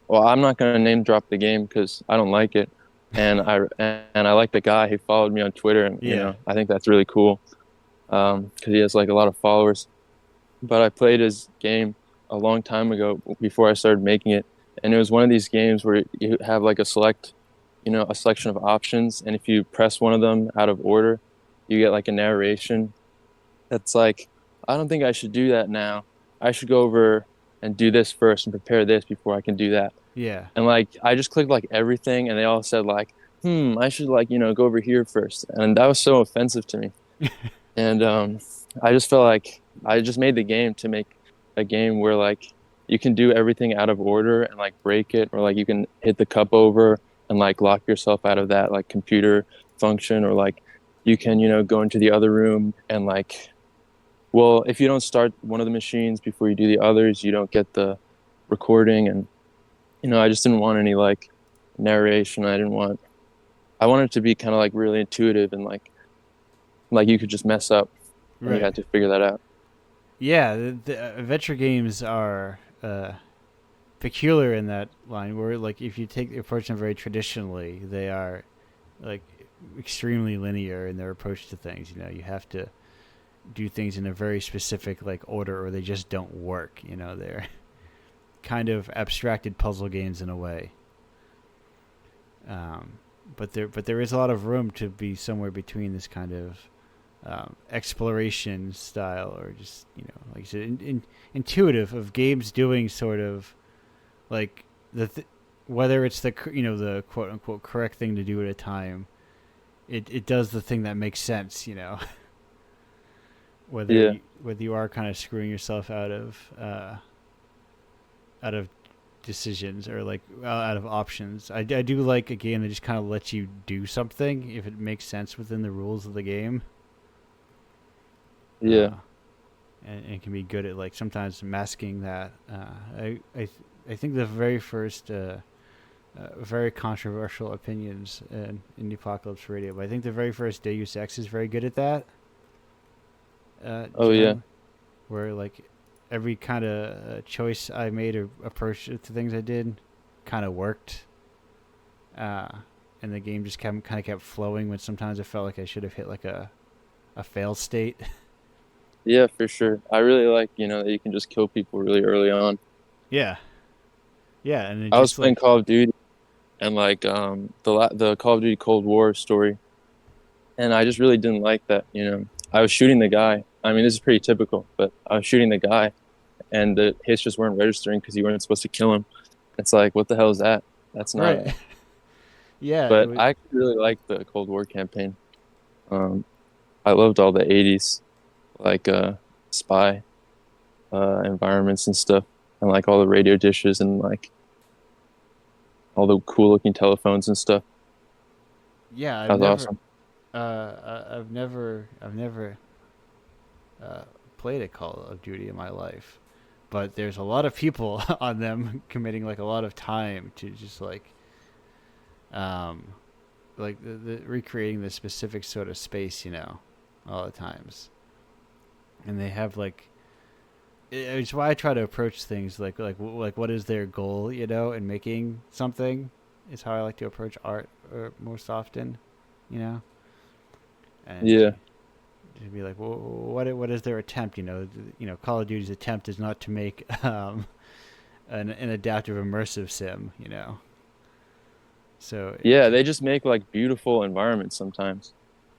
well, I'm not gonna name drop the game because I don't like it, and I like the guy who followed me on Twitter, and yeah. I think that's really cool because he has like a lot of followers. But I played his game a long time ago before I started making it, and it was one of these games where you have like a selection of options, and if you press one of them out of order, you get like a narration that's like I don't think I should do that now. I should go over and do this first and prepare this before I can do that. Yeah. And like I just clicked like everything, and they all said like, I should like go over here first, and that was so offensive to me. And I just felt like I just made the game to make a game where like you can do everything out of order and like break it, or like you can hit the cup over and like lock yourself out of that like computer function, or like you can go into the other room and like, well, if you don't start one of the machines before you do the others, you don't get the recording. And I just didn't want any like narration. I wanted it to be kind of like really intuitive, and like you could just mess up and you Right. had to figure that out. Yeah, the adventure games are peculiar in that line where, like, if you approach them very traditionally, they are like extremely linear in their approach to things. You have to do things in a very specific like order, or they just don't work. They're kind of abstracted puzzle games in a way. But there is a lot of room to be somewhere between this kind of exploration style, or just like I said, intuitive of games doing sort of like whether it's the quote unquote correct thing to do at a time. It does the thing that makes sense. Whether Yeah. whether you are kind of screwing yourself out of decisions, or like out of options. I do like a game that just kind of lets you do something if it makes sense within the rules of the game. Yeah. And can be good at like sometimes masking that. I think the very first very controversial opinions in Indiepocalypse Radio, but I think the very first Deus Ex is very good at that. Oh yeah. Where like every kind of choice I made or approach to things I did kind of worked. And the game just kind of kept flowing when sometimes I felt like I should have hit like a fail state. Yeah, for sure. I really like, that you can just kill people really early on. Yeah. Yeah, and it I was just playing like Call of Duty, and like the Call of Duty Cold War story, and I just really didn't like that. I was shooting the guy. I mean, this is pretty typical, but I was shooting the guy, and the hits just weren't registering because you weren't supposed to kill him. It's like, what the hell is that? That's not. right. Yeah, it But was, I actually really liked the Cold War campaign. Um, I loved all the '80s like spy environments and stuff, and like all the radio dishes and like all the cool looking telephones and stuff. yeah, That was awesome. I've never played a Call of Duty in my life, but there's a lot of people on them committing like a lot of time to just um, like the recreating this specific sort of space, all the times, and they have like it's why I try to approach things like what is their goal, in making something is how I like to approach art most often, and Yeah, to be like, well, what is their attempt? Call of Duty's attempt is not to make an adaptive immersive sim, So yeah. They just make like beautiful environments sometimes.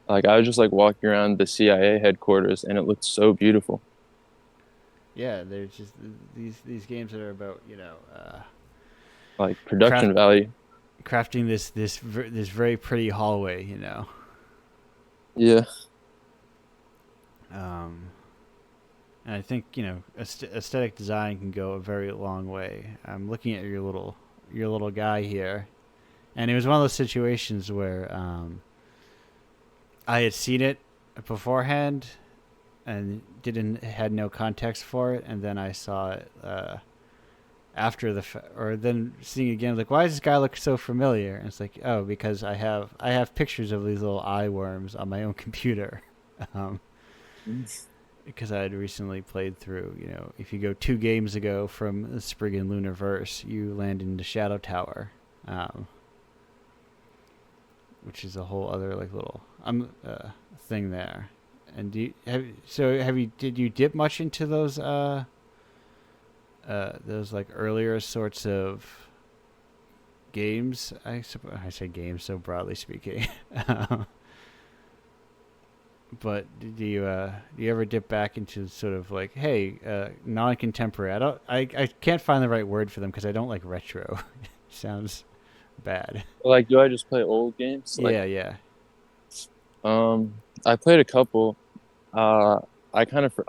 Like I was just like walking around the CIA headquarters, and it looked so beautiful. yeah, there's just these games that are about Like craft production value. crafting this very pretty hallway, Yeah, And I think aesthetic design can go a very long way. I'm looking at your little guy here, and it was one of those situations where I had seen it beforehand and had no context for it, and then I saw it after or then seeing it again, like, why does this guy look so familiar? And it's like, oh, because I have pictures of these little eye worms on my own computer. Because I had recently played through, if you go 2 games ago from the Spriggan Lunar Verse, you land into Shadow Tower, which is a whole other like little thing there. And did you dip much into those like earlier sorts of games? I say games so broadly speaking. But do you ever dip back into sort of like, hey, non-contemporary? I can't find the right word for them because I don't like retro. Sounds bad. Like, do I just play old games? Like, Yeah, yeah. I played a couple. Uh,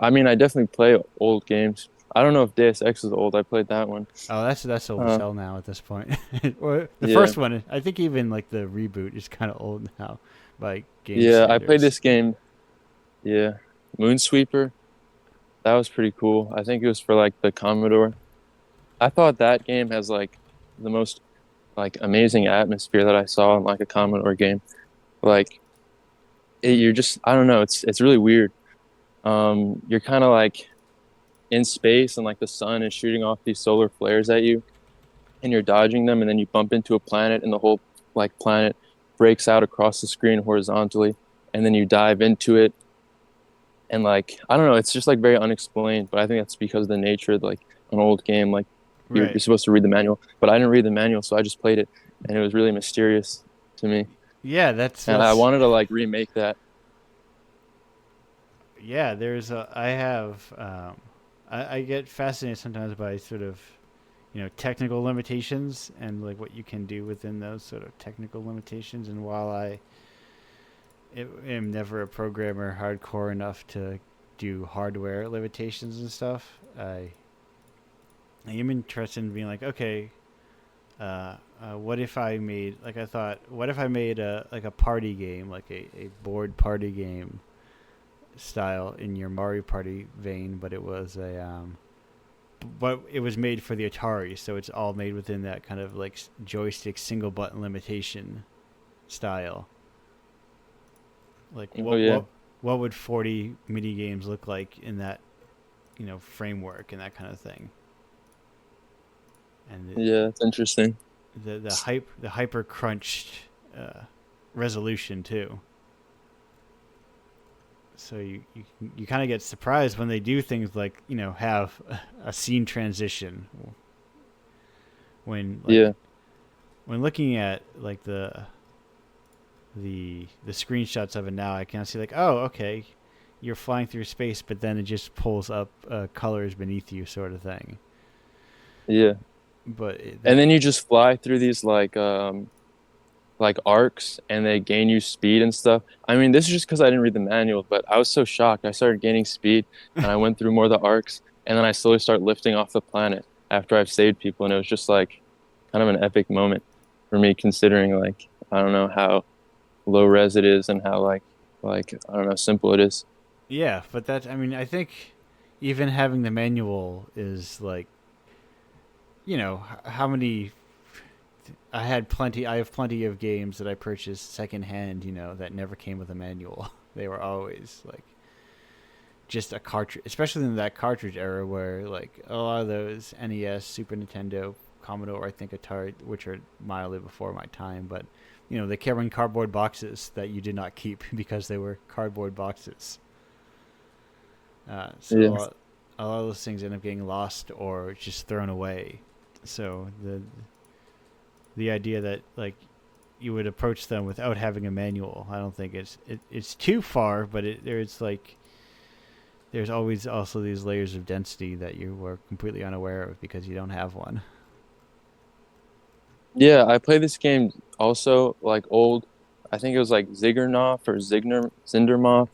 I mean, I definitely play old games. I don't know if Deus Ex is old. I played that one. Oh, that's old as Uh, hell now at this point. Or the yeah, first one, I think even like the reboot is kind of old now by game yeah. I played standards. this game. Yeah, Moonsweeper. That was pretty cool. I think it was for like the Commodore. I thought that game has like the most like amazing atmosphere that I saw in like a Commodore game. Like you're just I don't know. It's really weird. You're kind of like in space and like the sun is shooting off these solar flares at you, and you're dodging them, and then you bump into a planet, and the whole like planet breaks out across the screen horizontally, and then you dive into it, and like I don't know, it's just like very unexplained. But I think that's because of the nature of like an old game. Like you're Right. supposed to read the manual, but I didn't read the manual, so I just played it, and it was really mysterious to me. Yeah, that's And I that's wanted to like remake that. yeah. There's a I have I get fascinated sometimes by sort of technical limitations and like what you can do within those sort of technical limitations. And while am never a programmer hardcore enough to do hardware limitations and stuff, I am interested in being like, okay, what if I made like I thought, what if I made a like a party game, like a board party game style in your Mario Party vein, but it was but it was made for the Atari, so it's all made within that kind of like joystick single button limitation style. Like Oh yeah, what would 40 mini games look like in that framework and that kind of thing? And yeah, that's interesting. the hyper crunched uh, resolution too. So you kind of get surprised when they do things like have a scene transition when like Yeah, when looking at like the screenshots of it now, I can see like, oh, okay, you're flying through space, but then it just pulls up colors beneath you, sort of thing. yeah. But And that then you just fly through these like arcs, and they gain you speed and stuff. I mean, this is just because I didn't read the manual, but I was so shocked. I started gaining speed, and I went through more of the arcs, and then I slowly start lifting off the planet after I've saved people, and it was just like kind of an epic moment for me, considering like I don't know how low res it is and how like I don't know simple it is. yeah, but that I mean, I think even having the manual is like how many I have plenty of games that I purchased secondhand, that never came with a manual. They were always like just a cartridge, especially in that cartridge era where like a lot of those NES, Super Nintendo, Commodore, I think Atari, which are mildly before my time, but they came in cardboard boxes that you did not keep because they were cardboard boxes. So Yeah, a lot of those things end up getting lost or just thrown away. So the idea that like you would approach them without having a manual, I don't think it's too far, but there's always also these layers of density that you were completely unaware of because you don't have one. yeah. I played this game also like old. I think it was like Ziggernoff or Zindermoff.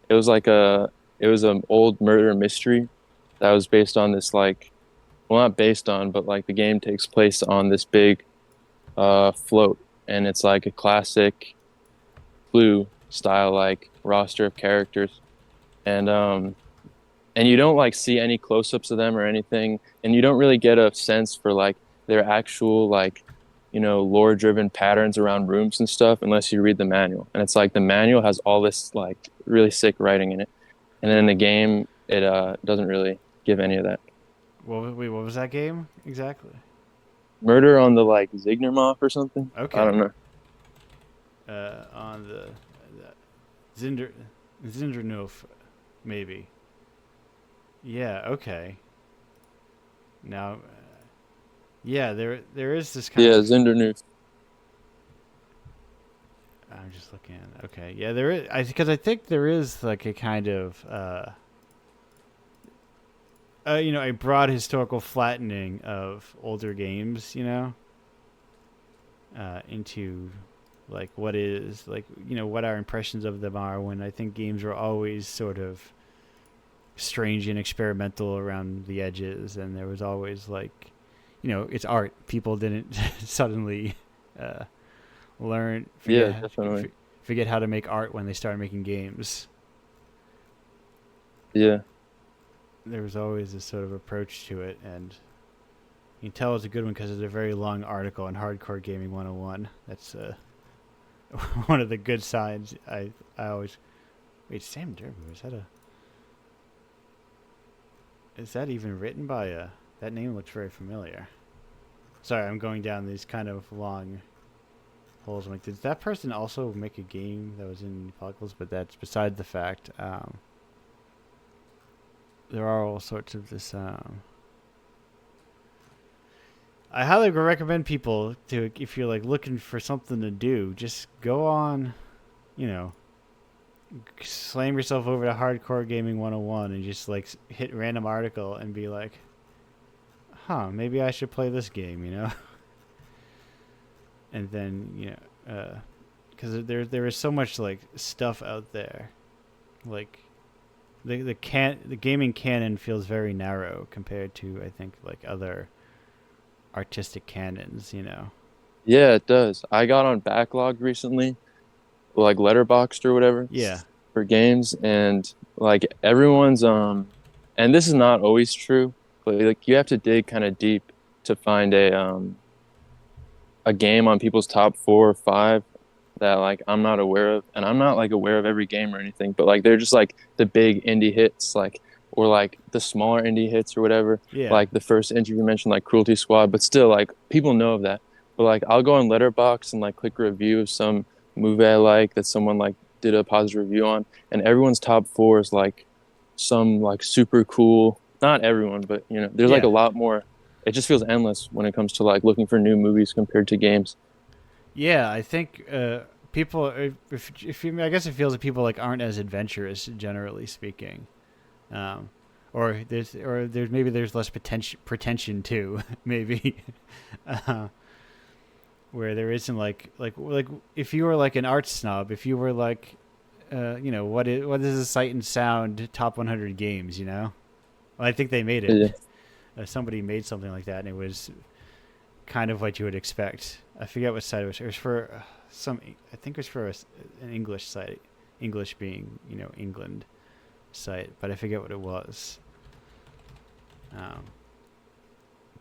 It was like it was an old murder mystery that was based on this like well not based on but like the game takes place on this big float, and it's like a classic Clue style like roster of characters, and and you don't like see any close-ups of them or anything, and you don't really get a sense for like their actual like lore driven patterns around rooms and stuff unless you read the manual. And it's like the manual has all this like really sick writing in it, and then in the game it doesn't really give any of that. What was that game exactly? Murder on the like Zignermoff or something, I Okay. don't know. On the Zinder Zindernoof, maybe. Yeah. Okay. Now, yeah, there is this kind Yeah, of Zinderneuf. I'm just looking at. Okay, yeah, there is. Because I think there is like a kind of a broad historical flattening of older games, into like what is like what our impressions of them are, when I think games were always sort of strange and experimental around the edges, and there was always like it's art. People didn't suddenly uh, learn Yeah, definitely. forget how to make art when they started making games. Yeah. There was always this sort of approach to it, and you can tell it's a good one because it's a very long article on Hardcore Gaming 101. That's one of the good signs. I always wait. Sam Derby, is that even written by a? That name looks very familiar. Sorry, I'm going down these kind of long holes. I'm like, did that person also make a game that was in Apocalypse? But that's beside the fact. There are all sorts of this. I highly recommend people to, if you're like looking for something to do, just go on, you know, slam yourself over to Hardcore Gaming 101 and just like hit random article and be like, huh, maybe I should play this game. And then, because there is so much like stuff out there, like the gaming canon feels very narrow compared to, I think, like other artistic canons. Yeah, it does. I got on Backlog recently, like Letterboxd or whatever, Yeah. for games, and like everyone's and this is not always true, but like you have to dig kind of deep to find a game on people's top 4 or 5 that like I'm not aware of, and I'm not like aware of every game or anything, but like they're just like the big indie hits, like, or like the smaller indie hits or whatever. Yeah. Like the first interview mentioned like Cruelty Squad, but still like people know of that. But like I'll go on Letterboxd and like click a review of some movie I like that someone like did a positive review on, and everyone's top 4 is like some like super cool. Not everyone, but there's like a Yeah. lot more. It just feels endless when it comes to like looking for new movies compared to games. Yeah, I think people, I guess it feels like people like aren't as adventurous, generally speaking, um, or there's maybe there's less pretension too, maybe, uh, where there isn't like if you were like an art snob, if you were like, what is a Sight and Sound top 100 games, Well, I think they made it. Yeah. Somebody made something like that, and it was kind of what you would expect. I forget what site it was. It was for I think it was for an English site. English being, England site, but I forget what it was.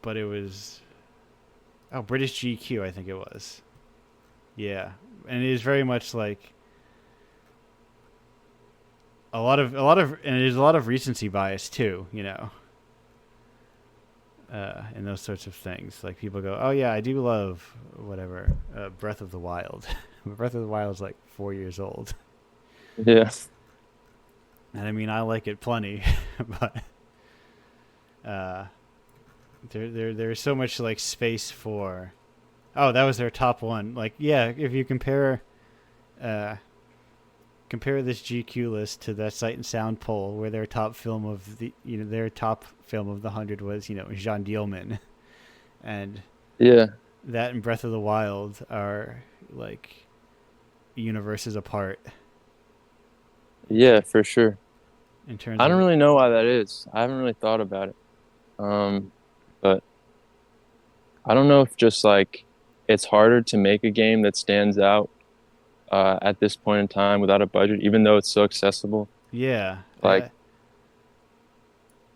But it was, British GQ, I think it was. Yeah, and it is very much like and there's a lot of recency bias too. And those sorts of things. Like people go, oh yeah, I do love whatever, Breath of the Wild. Breath of the Wild is like 4 years old, Yeah. and I mean I like it plenty, but there's so much like space for. Oh, that was their top one. Like, yeah, if you compare this GQ list to that Sight and Sound poll, where their top film of the 100 was Jean Dielman, and Yeah. that and Breath of the Wild are like universes apart Yeah, for sure. in terms I of. don't really know why that is. I haven't really thought about it. But I don't know if just like it's harder to make a game that stands out at this point in time without a budget, even though it's so accessible. Yeah, Like,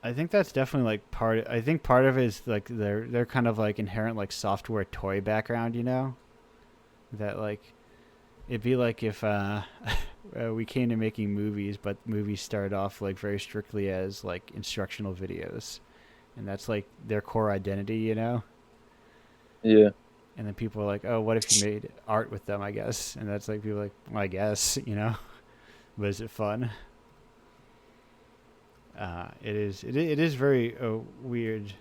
I think that's definitely like part. I think part of it is like their kind of like inherent like software toy background, that like it'd be like if we came to making movies, but movies started off like very strictly as like instructional videos, and that's like their core identity. yeah, And then people are like, oh, what if you made art with them? I guess, and that's like people are like, well, I guess. But is it fun? It is. It is very weird.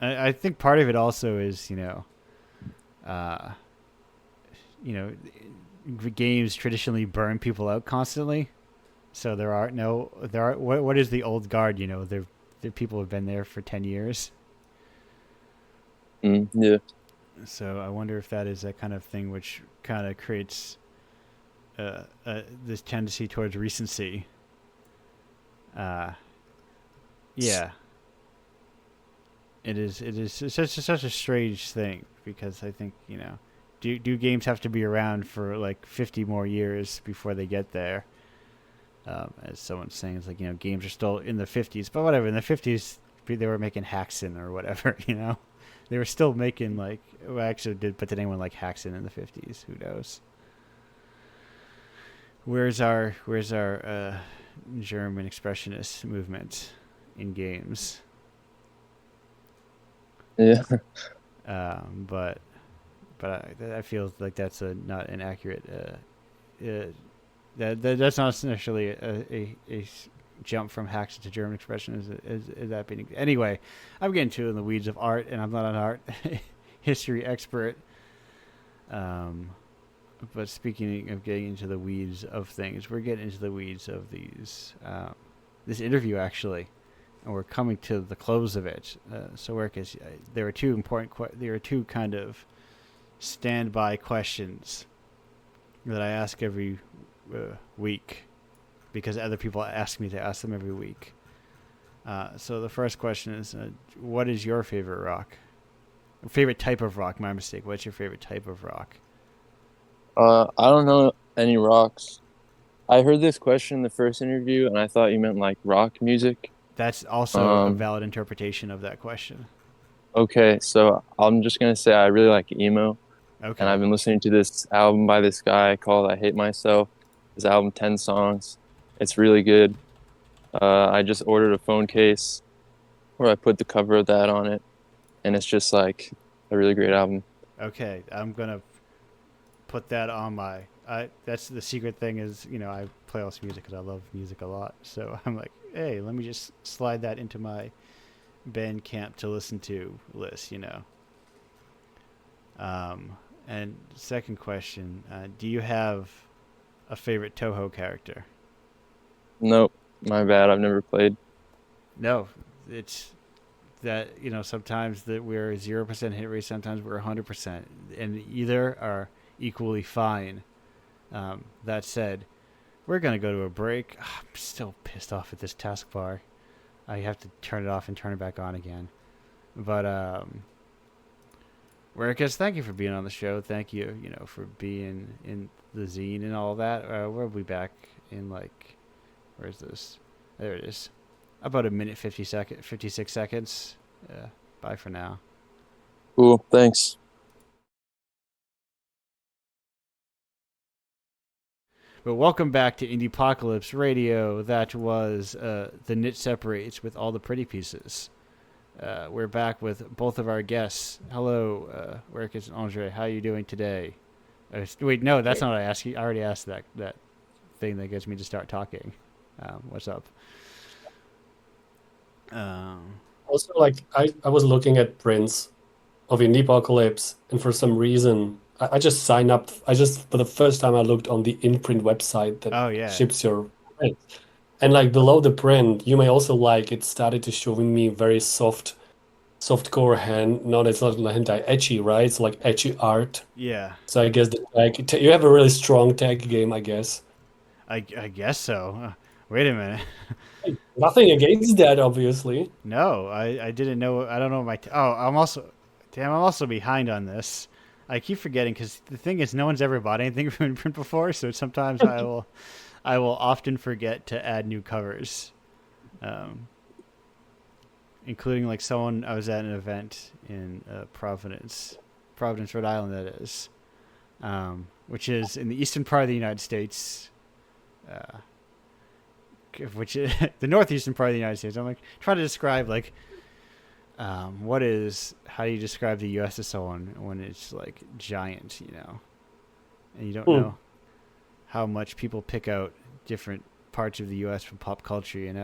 I think part of it also is, uh, you know, games traditionally burn people out constantly. So what is the old guard? The people have been there for 10 years. Yeah. So I wonder if that is that kind of thing which kind of creates this tendency towards recency. Uh, yeah, it is. It's such a strange thing because I think do games have to be around for like 50 more years before they get there? As someone's saying, it's like games are still in the 50s, but whatever. In the 50s, they were making Haxen or whatever. They were still making like. Well, actually, but did anyone like Haxen in the 50s? Who knows? Where's our German expressionist movement in games? Yeah. But I feel like that's not an accurate. That's not necessarily a jump from Haxen to German expression. Is that being anyway? I'm getting too in the weeds of art, and I'm not an art history expert. But speaking of getting into the weeds of things, we're getting into the weeds of this interview actually, and we're coming to the close of it. So, Marcus, there are two kind of standby questions that I ask every week because other people ask me to ask them every week. So the first question is, what is your favorite rock? Favorite type of rock? My mistake. What's your favorite type of rock? I don't know any rocks. I heard this question in the first interview, and I thought you meant like rock music. That's also a valid interpretation of that question. Okay, so I'm just gonna say I really like emo, Okay. and I've been listening to this album by this guy called I Hate Myself. His album, 10 songs. It's really good. I just ordered a phone case where I put the cover of that on it, and it's just like a really great album. Okay, I'm gonna put that on my. That's the secret thing is I play all this music because I love music a lot. So I'm like, hey, let me just slide that into my Bandcamp to listen to list. And second question, do you have a favorite Toho character? Nope, my bad. I've never played. No, it's that sometimes that we're 0% hit rate, sometimes we're 100%, and either are equally fine. That said, we're gonna go to a break. I'm still pissed off at this taskbar. I have to turn it off and turn it back on again. But Marcus, thank you for being on the show. Thank you, for being in the zine and all that. We'll be back in where's this? There it is. About a minute 56 seconds. Bye for now. Cool, thanks. But welcome back to Indiepocalypse Radio. That was The Knit Separates with all the pretty pieces. We're back with both of our guests. Hello, Marcus and Andre. How are you doing today? Wait, no, that's not what I asked you. I already asked that thing that gets me to start talking. What's up? Also, I was looking at prints of Indiepocalypse, and for some reason, I just signed up. For the first time, I looked on the in-print website that ships your print. And below the print, you may also it started to show me very softcore hand. No, it's not hentai ecchi, right? It's like ecchi art. Yeah. So I guess you have a really strong tag game, I guess. I guess so. Wait a minute. Nothing against that, obviously. No, I didn't know. I don't know I'm also behind on this. I keep forgetting because the thing is, no one's ever bought anything from print before, so sometimes I will often forget to add new covers, including someone I was at an event in Providence, Rhode Island, that is, which is in the eastern part of the United States. Which is the northeastern part of the United States. I'm trying to describe how do you describe the U.S. to someone when it's giant, and you don't know how much people pick out different parts of the U.S. from pop culture, and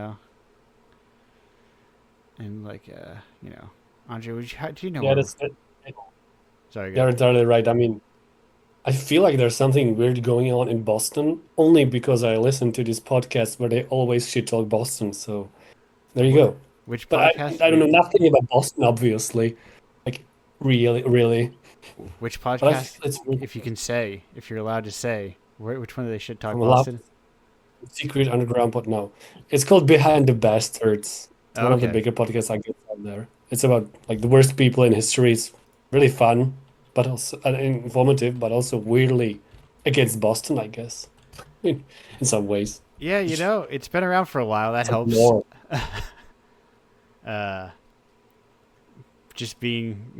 Andre, do you know? Yeah, Sorry. you're entirely right. I mean, I feel like there's something weird going on in Boston only because I listen to this podcast where they always shit talk Boston. So there you Wh- go. which But podcast? I don't know nothing about Boston, obviously. Like really. Which But I podcast? feel it's weird. If you can say, if you're allowed to say, which one of they should talk I'm allowed Boston? secret underground, but no. It's called Behind the Bastards. It's Oh, one of the okay. bigger podcasts I get on there. It's about like the worst people in history. It's really fun, but also informative, but also weirdly against Boston, I guess. In some ways. Yeah, it's been around for a while. That It's like helps. more. Uh, just being,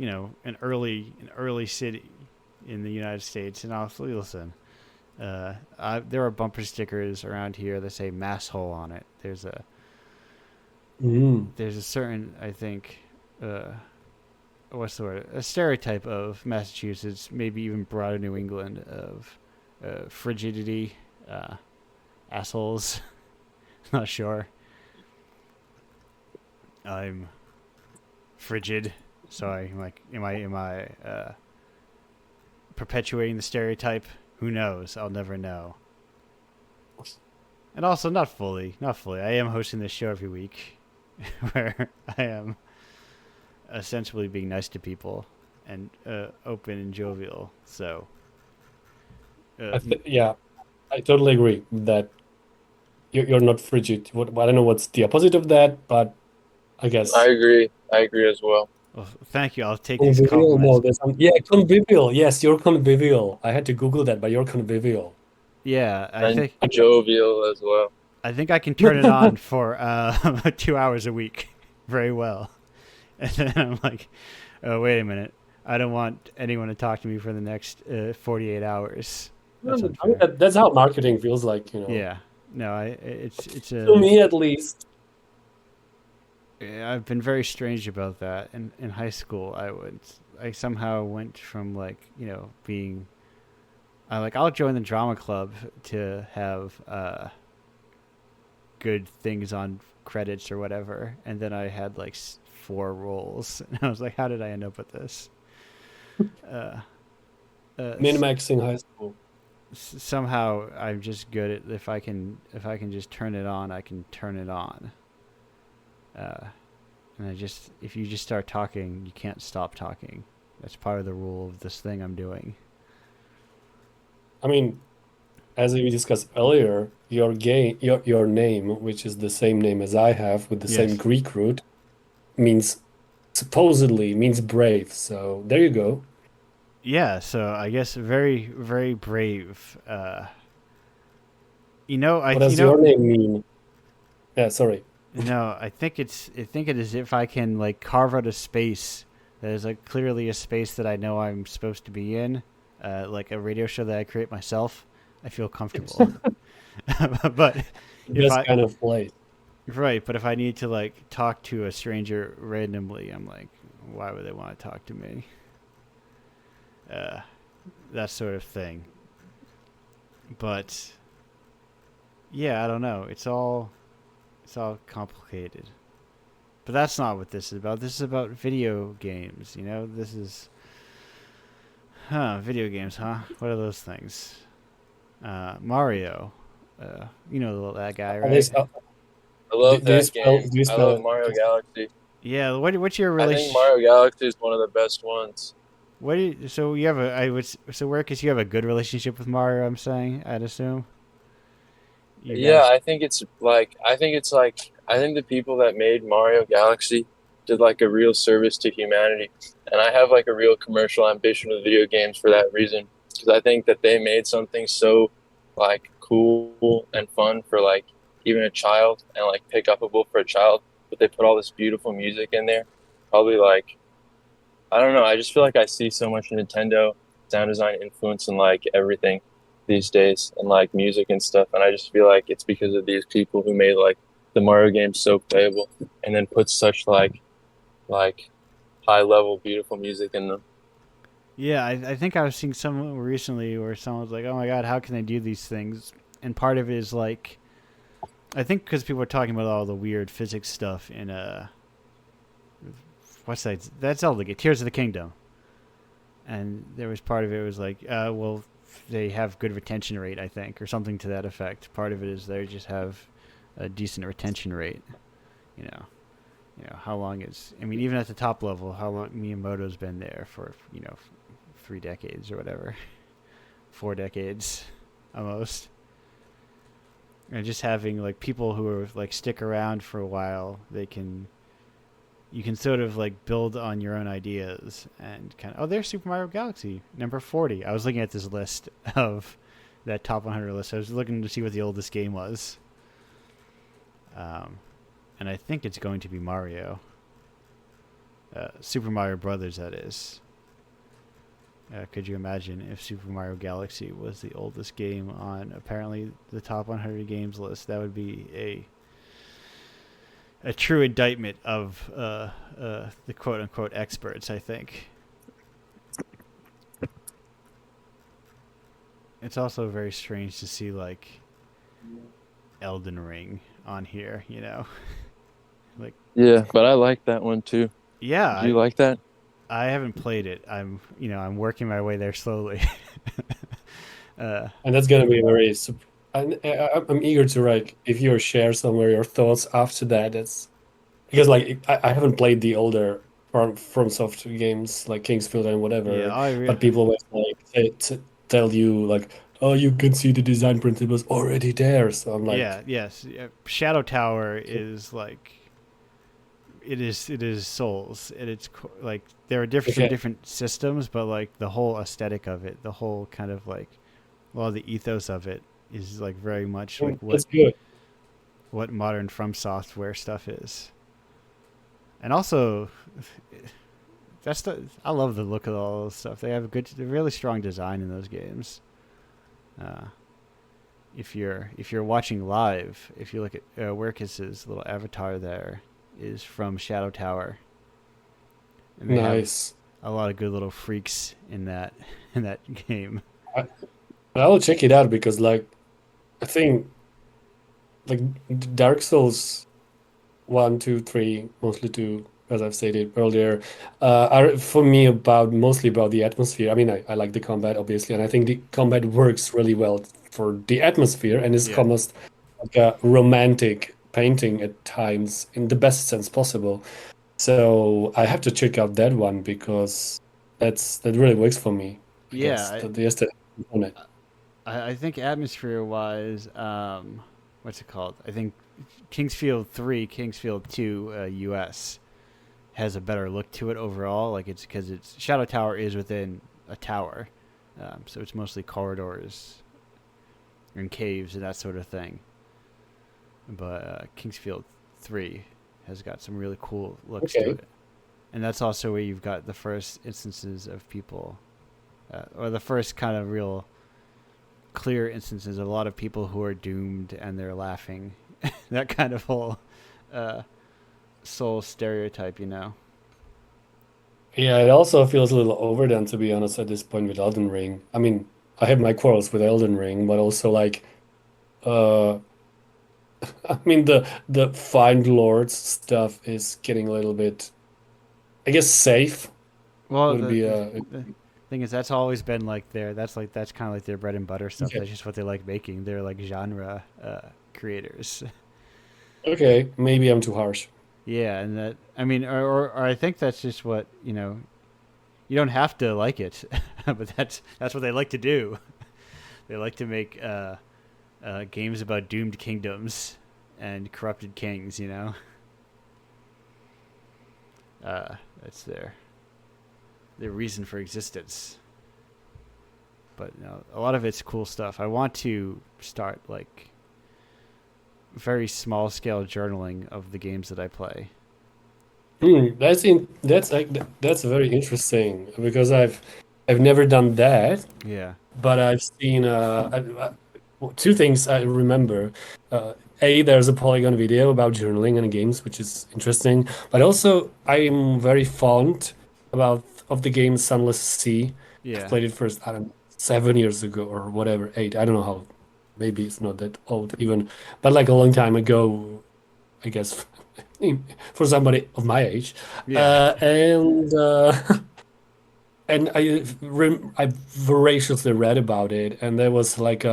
an early city in the United States. And also, listen, there are bumper stickers around here that say "mass hole" on it. Mm. There's a certain, I think, what's the word? A stereotype of Massachusetts, maybe even broader New England, of frigidity, assholes. Not sure. I'm frigid, so I'm like, am I perpetuating the stereotype? Who knows? I'll never know. And also, not fully. I am hosting this show every week, where I am ostensibly being nice to people and open and jovial. So, uh, Yeah, I totally agree that you're not frigid. I don't know what's the opposite of that, but I guess I agree. I agree as well. well, thank you. I'll take these convivial. compliments. No, yeah, convivial. Yes, you're convivial. I had to Google that, but you're convivial. Yeah, I And think jovial as well. I think I can turn it on for 2 hours a week, very well. And then I'm like, oh, wait a minute. I don't want anyone to talk to me for the next 48 hours. That's I mean, unfair. that's how marketing feels like. Yeah. No, it's To me, at least. I've been very strange about that. In high school, I somehow went from like, being I'll join the drama club to have good things on credits or whatever, and then I had like 4 roles, and I was like, how did I end up with this? Uh, Min-maxing high school. Somehow I'm just good at if I can just turn it on, I can turn it on. And if you just start talking, you can't stop talking. That's part of the rule of this thing I'm doing. I mean, as we discussed earlier, your name, which is the same name as I have with the same Yes. Greek root, means supposedly means brave. So there you go. Yeah, so I guess very, very brave. What does your name mean? Yeah, sorry. No, I think it is if I can like carve out a space that is like clearly a space that I know I'm supposed to be in, like a radio show that I create myself. I feel comfortable. But if This I kind of place. right, but if I need to like talk to a stranger randomly, I'm like, why would they want to talk to me? That sort of thing. But yeah, I don't know. It's all complicated. But that's not what this is about. This is about video games, This is video games, huh? What are those things? Mario. That guy, Are they right? spell- I love do you that spell game. do you I spell love it? Mario Galaxy. Yeah, what's your I think relation? Mario Galaxy is one of the best ones. So you have because you have a good relationship with Mario, I'm saying, I'd assume. You Yeah, guys I think the people that made Mario Galaxy did like a real service to humanity. And I have like a real commercial ambition with video games for that reason. Because I think that they made something so like cool and fun for like even a child and like pick upable for a child. But they put all this beautiful music in there. Probably like I don't know. I just feel like I see so much Nintendo sound design influence in like everything these days and like music and stuff. And I just feel like it's because of these people who made like the Mario games so playable and then put such like high level beautiful music in them. Yeah, I think I was seeing someone recently where someone was like, "Oh my god, how can they do these things?" And part of it is like, I think because people are talking about all the weird physics stuff in what's that? That's Zelda, Tears of the Kingdom. And there was part of it was like, well, they have good retention rate, I think, or something to that effect. Part of it is they just have a decent retention rate. You know, how long is. I mean, even at the top level, how long Miyamoto's been there for 3 decades or whatever, 4 decades, almost. And just having like people who are like stick around for a while, you can sort of like build on your own ideas and kind of, oh, there's Super Mario Galaxy number 40. I was looking at this list of that top 100 list. I was looking to see what the oldest game was. And I think it's going to be Mario. Super Mario Brothers, that is. Could you imagine if Super Mario Galaxy was the oldest game on apparently the top 100 games list? That would be a true indictment of the quote-unquote experts, I think. It's also very strange to see, like, Elden Ring on here, you know? Like, Yeah, but I like that one too. yeah, Do you like that? I haven't played it. I'm working my way there slowly. And that's gonna be very. I'm eager to like if you share somewhere your thoughts after that. That's because like I haven't played the older FromSoft games like Kingsfield and whatever, but people always like tell you like, oh, you can see the design principles already there. So I'm like, yes. Shadow Tower is like it is Souls, and it's like there are different systems, but like the whole aesthetic of it, the whole kind of like a lot of the ethos of it is like very much like what modern From Software stuff is. And also, I love the look of all this stuff. They have really strong design in those games. If you're watching live, if you look at Werkis's little avatar there is from Shadow Tower. And they nice. Have a lot of good little freaks in that game. I will check it out because like I think like Dark Souls 1, 2, 3, mostly 2, as I've stated earlier, are for me mostly about the atmosphere. I mean, I like the combat obviously, and I think the combat works really well for the atmosphere and is almost like a romantic painting at times in the best sense possible. So I have to check out that one because that really works for me. The aesthetic component. I think atmosphere-wise, what's it called? I think Kingsfield 3, Kingsfield 2, US has a better look to it overall. Like it's because Shadow Tower is within a tower, so it's mostly corridors and caves and that sort of thing. But Kingsfield 3 has got some really cool looks to it. And that's also where you've got the first instances of people, or the first kind of real clear instances of a lot of people who are doomed and they're laughing. That kind of whole soul stereotype, you know? Yeah, it also feels a little overdone, to be honest, at this point with Elden Ring. I mean, I have my quarrels with Elden Ring, but also like I mean, the Find Lords stuff is getting a little bit, I guess, safe. Well, the thing is, that's always been like that's kind of like their bread and butter stuff. Okay. That's just what they like making. They're like genre creators. Okay, maybe I'm too harsh. Yeah, and that I mean, or I think that's just what you don't have to like it, but that's what they like to do. They like to make games about doomed kingdoms and corrupted kings, you know. That's their reason for existence. But a lot of it's cool stuff. I want to start like very small scale journaling of the games that I play. That's very interesting because I've never done that. Yeah. But I've seen two things I remember. There's a Polygon video about journaling in games, which is interesting. But also, I'm very fond of the game Sunless Sea. Yeah. I played it first, I don't know, 7 years ago or whatever, 8. I don't know how. Maybe it's not that old even, but like a long time ago, I guess, for somebody of my age. Yeah. and I voraciously read about it, and there was like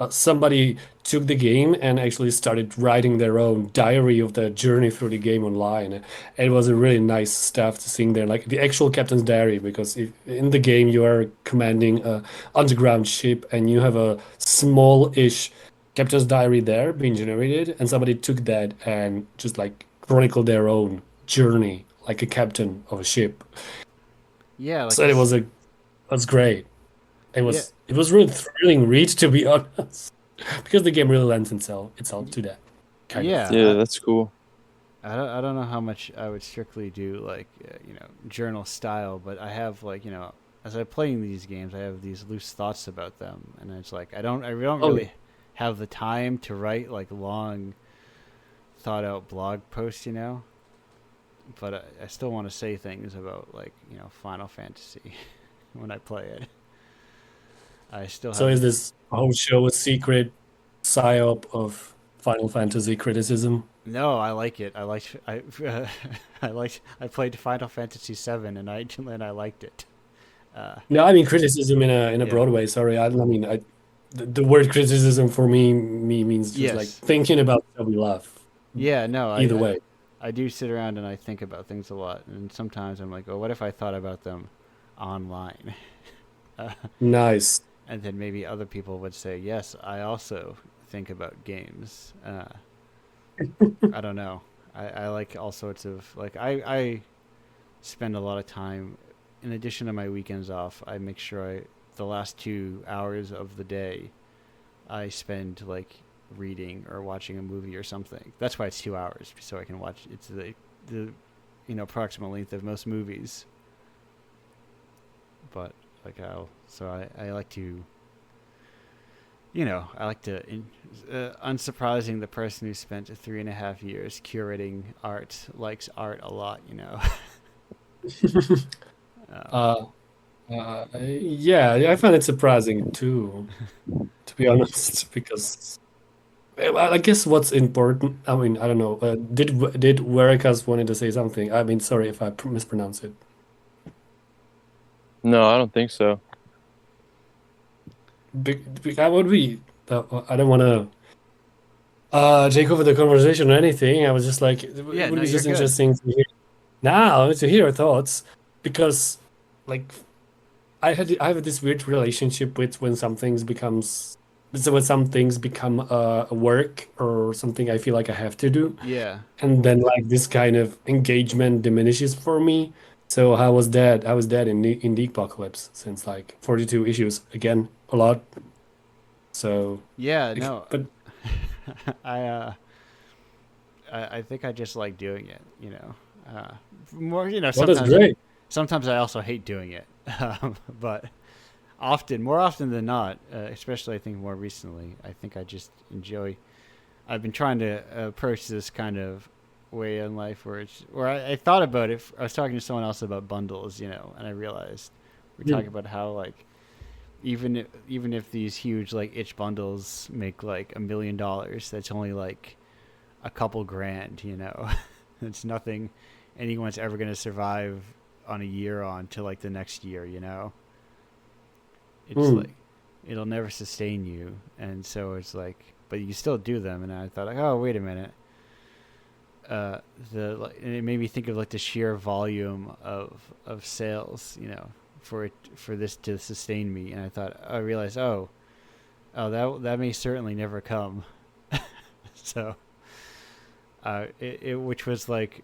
somebody took the game and actually started writing their own diary of their journey through the game online. It was a really nice stuff to see there, like the actual captain's diary, because in the game you are commanding a underground ship and you have a small-ish captain's diary there being generated, and somebody took that and just like chronicled their own journey like a captain of a ship. Yeah, like So it was great. yeah, It was really thrilling read, to be honest, because the game really lends itself to that kind of. Yeah, yeah. that's cool. I don't know how much I would strictly do like journal style, but I have like as I'm playing these games, I have these loose thoughts about them, and it's like I don't Oh, really have the time to write like long thought out blog posts, but I still want to say things about like Final Fantasy when I play it. I still so have is this whole show a secret psyop of Final Fantasy criticism? no. I like it. I played Final Fantasy 7 and I liked it. Uh, No, I mean criticism in a yeah. broad way. Sorry, I mean the word criticism for me means just like Yes. thinking about stuff we love. Yeah. No. Either way, I do sit around and I think about things a lot, and sometimes I'm like, oh, what if I thought about them online? uh, nice. and then maybe other people would say, yes, I also think about games. I don't know. I like all sorts of like I spend a lot of time. In addition to my weekends off, I make sure the last 2 hours of the day I spend like reading or watching a movie or something. That's why it's 2 hours, so I can watch. It's the approximate length of most movies. But like I like to unsurprising, the person who spent 3.5 years curating art likes art a lot. Um, Uh, yeah, I find it surprising too, to be honest, because I guess what's important. I mean, I don't know. Did Verikas wanted to say something? I mean, sorry if I mispronounce it. No, I don't think so. I would be. I don't want to take over the conversation or anything. I was just like, it yeah, would no, be you're just good. interesting to hear now to hear your thoughts, because like I have this weird relationship with when some things becomes so when some things become a work or something I feel like I have to do, Yeah. and then like this kind of engagement diminishes for me. So how was that? How was that in the apocalypse, since like 42 issues again, a lot. So Yeah, like, no. but I I think I just like doing it. More, well, that's great. sometimes I also hate doing it. But more often than not, especially I think more recently, I think I just enjoy. I've been trying to approach this kind of way in life where I thought about it. I was talking to someone else about bundles, and I realized we're talking Hmm. about how like even if these huge like itch bundles make like $1 million, that's only like a couple grand. It's nothing anyone's ever going to survive on a year on to like the next year. It's Hmm. like it'll never sustain you, and so it's like but you still do them. And I thought like, oh, wait a minute. And it made me think of like the sheer volume of sales, for this to sustain me. And I realized, that may certainly never come. So which was like,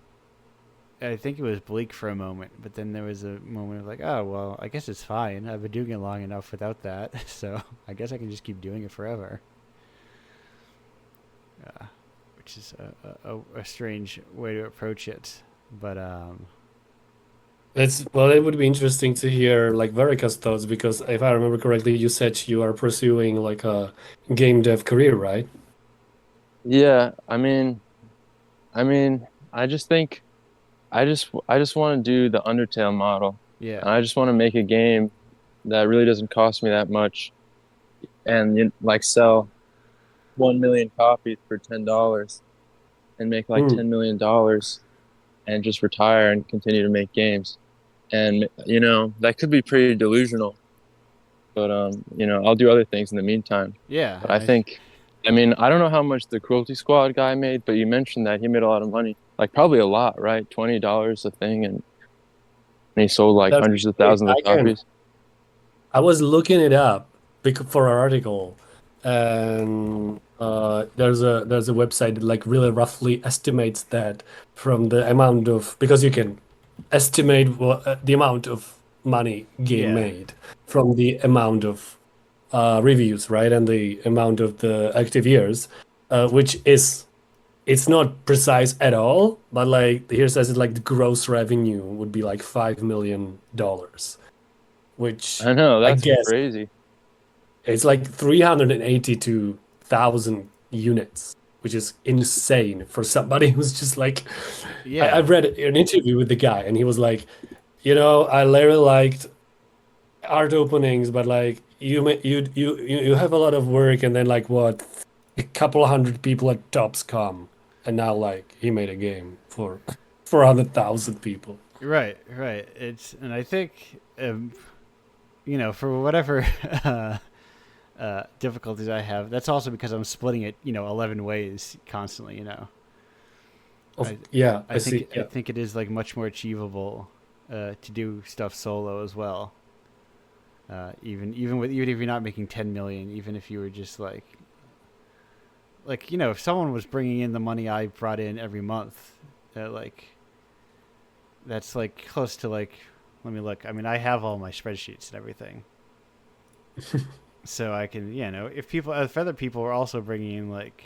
I think it was bleak for a moment, but then there was a moment of like, oh well, I guess it's fine. I've been doing it long enough without that, so I guess I can just keep doing it forever. Uh, which is a strange way to approach it, but It's well, it would be interesting to hear like Verica's thoughts, because if I remember correctly, you said you are pursuing like a game dev career, right? Yeah, I mean, I just think I just want to do the Undertale model. yeah, And I just want to make a game that really doesn't cost me that much and like sell 1 million copies for $10 and make like Hmm. $10 million and just retire and continue to make games. and that could be pretty delusional. But I'll do other things in the meantime. Yeah, But I don't know how much the Cruelty Squad guy made, but you mentioned that he made a lot of money, like probably a lot, right? $20 a thing, and he sold like That's hundreds of it. thousands of copies. I was looking it up for an article, and there's a website that like really roughly estimates that from the amount of, because you can estimate the amount of money game Yeah. made from the amount of reviews, right, and the amount of the active years, which is, it's not precise at all, but like here says it like the gross revenue would be like $5 million, which I know, I that's guess crazy. it's like 382,000 units, which is insane for somebody who's just like, Yeah. I've read an interview with the guy, and he was like, I literally liked art openings, but like you have a lot of work, and then like what, a couple hundred people at tops come, and now like he made a game for 400,000 people. Right. And I think, for whatever difficulties I have, that's also because I'm splitting it, 11 ways constantly. Yeah, I see. think I Yeah. think it is like much more achievable to do stuff solo as well. Even if you're not making 10 million, even if you were just if someone was bringing in the money I brought in every month, that's like close to like, let me look. I mean, I have all my spreadsheets and everything, so I can, if other people were also bringing in like,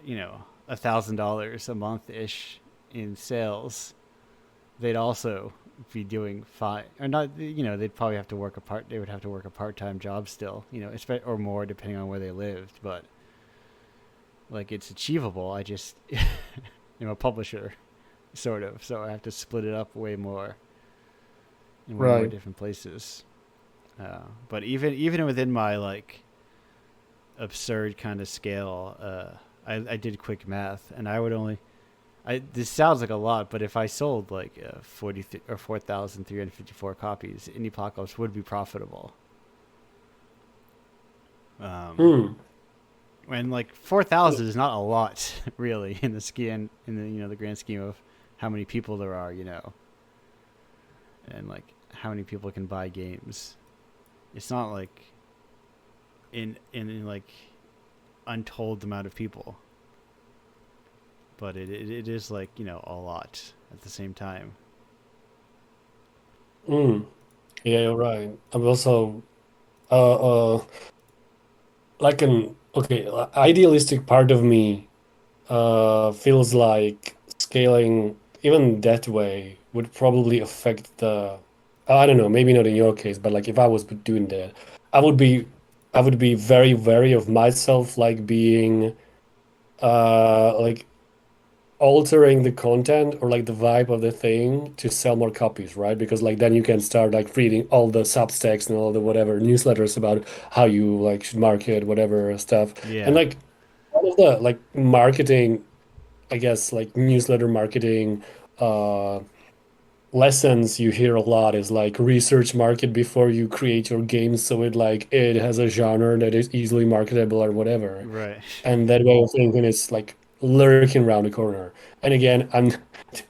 $1,000 a month ish in sales, they'd also be doing fine, or not. They'd probably have to work They would have to work a part-time job still, or more depending on where they lived. But like, it's achievable. I just, a publisher, sort of. So I have to split it up way more in way more Right. different places. But even within my like absurd kind of scale, I did quick math, and I would only. This sounds like a lot, but if I sold like 4,354 copies, Indiepocalypse would be profitable. Hmm. And like 4,000 is not a lot, really, in the grand scheme of how many people there are, and like how many people can buy games. It's not like in like untold amount of people, but it is like, a lot at the same time. Hmm. Yeah, you're right. I'm also uh like an okay, idealistic part of me feels like scaling even that way would probably affect the, I don't know, maybe not in your case, but like if I was doing that, I would be I would be very wary of myself, like being like altering the content or like the vibe of the thing to sell more copies, right? Because like then you can start like reading all the substacks and all the whatever newsletters about how you like should market whatever stuff. And Yeah, like all of the like marketing, I guess like newsletter marketing uh lessons you hear a lot is like research market before you create your game, so it has a genre that is easily marketable or whatever. right. And that way of thinking is like lurking around the corner. And again,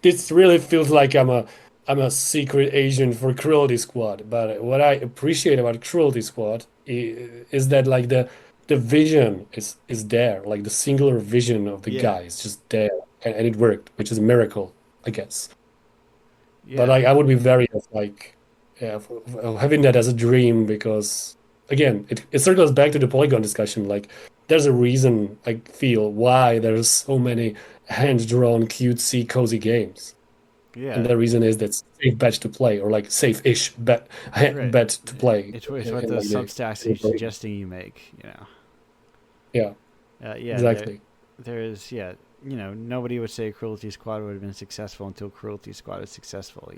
this really feels like I'm a secret agent for Cruelty Squad. But what I appreciate about Cruelty Squad is that like the vision is there, like the singular vision of the Yeah, guy is just there, and it worked, which is a miracle, I guess. But yeah, like I would be very of like, yeah, of having that as a dream, because again, it circles back to the Polygon discussion. Like there's a reason I feel why there's so many hand-drawn, cutesy, cozy games. And yeah. the reason is that's safe bet to play, or like safe-ish bet Right. bet to play It's what in those like Substacks are suggesting you make. yeah, Yeah, exactly. there is, yeah, nobody would say Cruelty Squad would have been successful until Cruelty Squad is successful.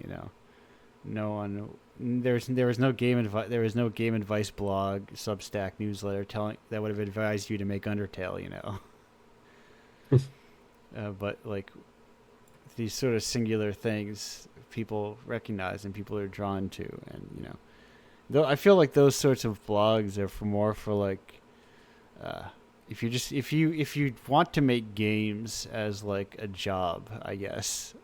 No one, there was no game advice blog, Substack newsletter that would have advised you to make Undertale. But like these sort of singular things, people recognize and people are drawn to, and though I feel like those sorts of blogs are more for like if you want to make games as like a job, I guess.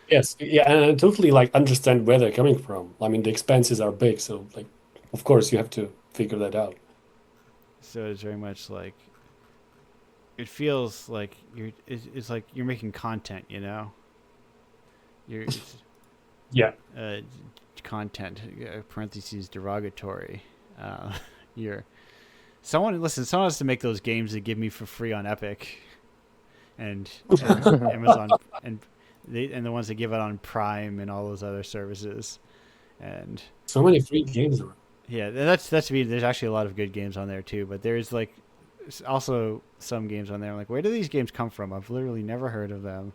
Yes, yeah, and I totally like understand where they're coming from. I mean, the expenses are big, so like, of course, you have to figure that out. So it's very much like it feels like it's like you're making content, it's, Yeah. uh, content parentheses derogatory. You're someone has to make those games that give me for free on Epic and Amazon and the ones that give it on Prime and all those other services. And So many free games around. yeah, that's me. There's actually a lot of good games on there too, but there's like also some games on there. I'm like, where do these games come from? I've literally never heard of them.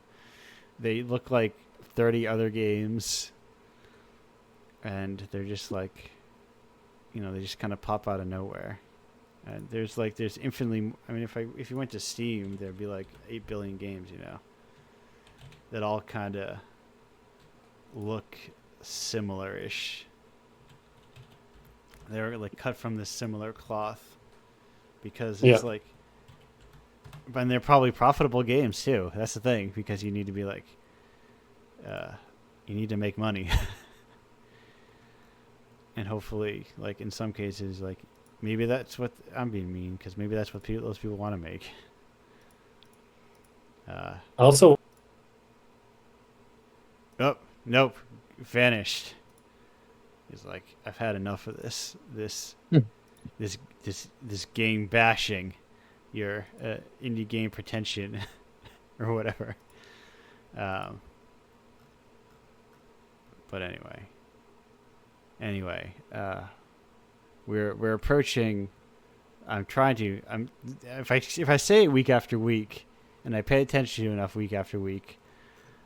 They look like 30 other games, and they're just like, they just kind of pop out of nowhere. And there's infinitely. I mean, if you went to Steam, there'd be like 8 billion games, that all kind of look similar-ish. They're like cut from this similar cloth because it's like, and they're probably profitable games too. That's the thing, because you need to be like, you need to make money, and hopefully, like in some cases, like maybe that's what I'm being mean, because maybe that's what those people want to make. Also, oh nope, vanished. He's like, I've had enough of this game bashing, your indie game pretension, or whatever. But anyway, we're approaching. If I say it week after week, and I pay attention to it enough week after week,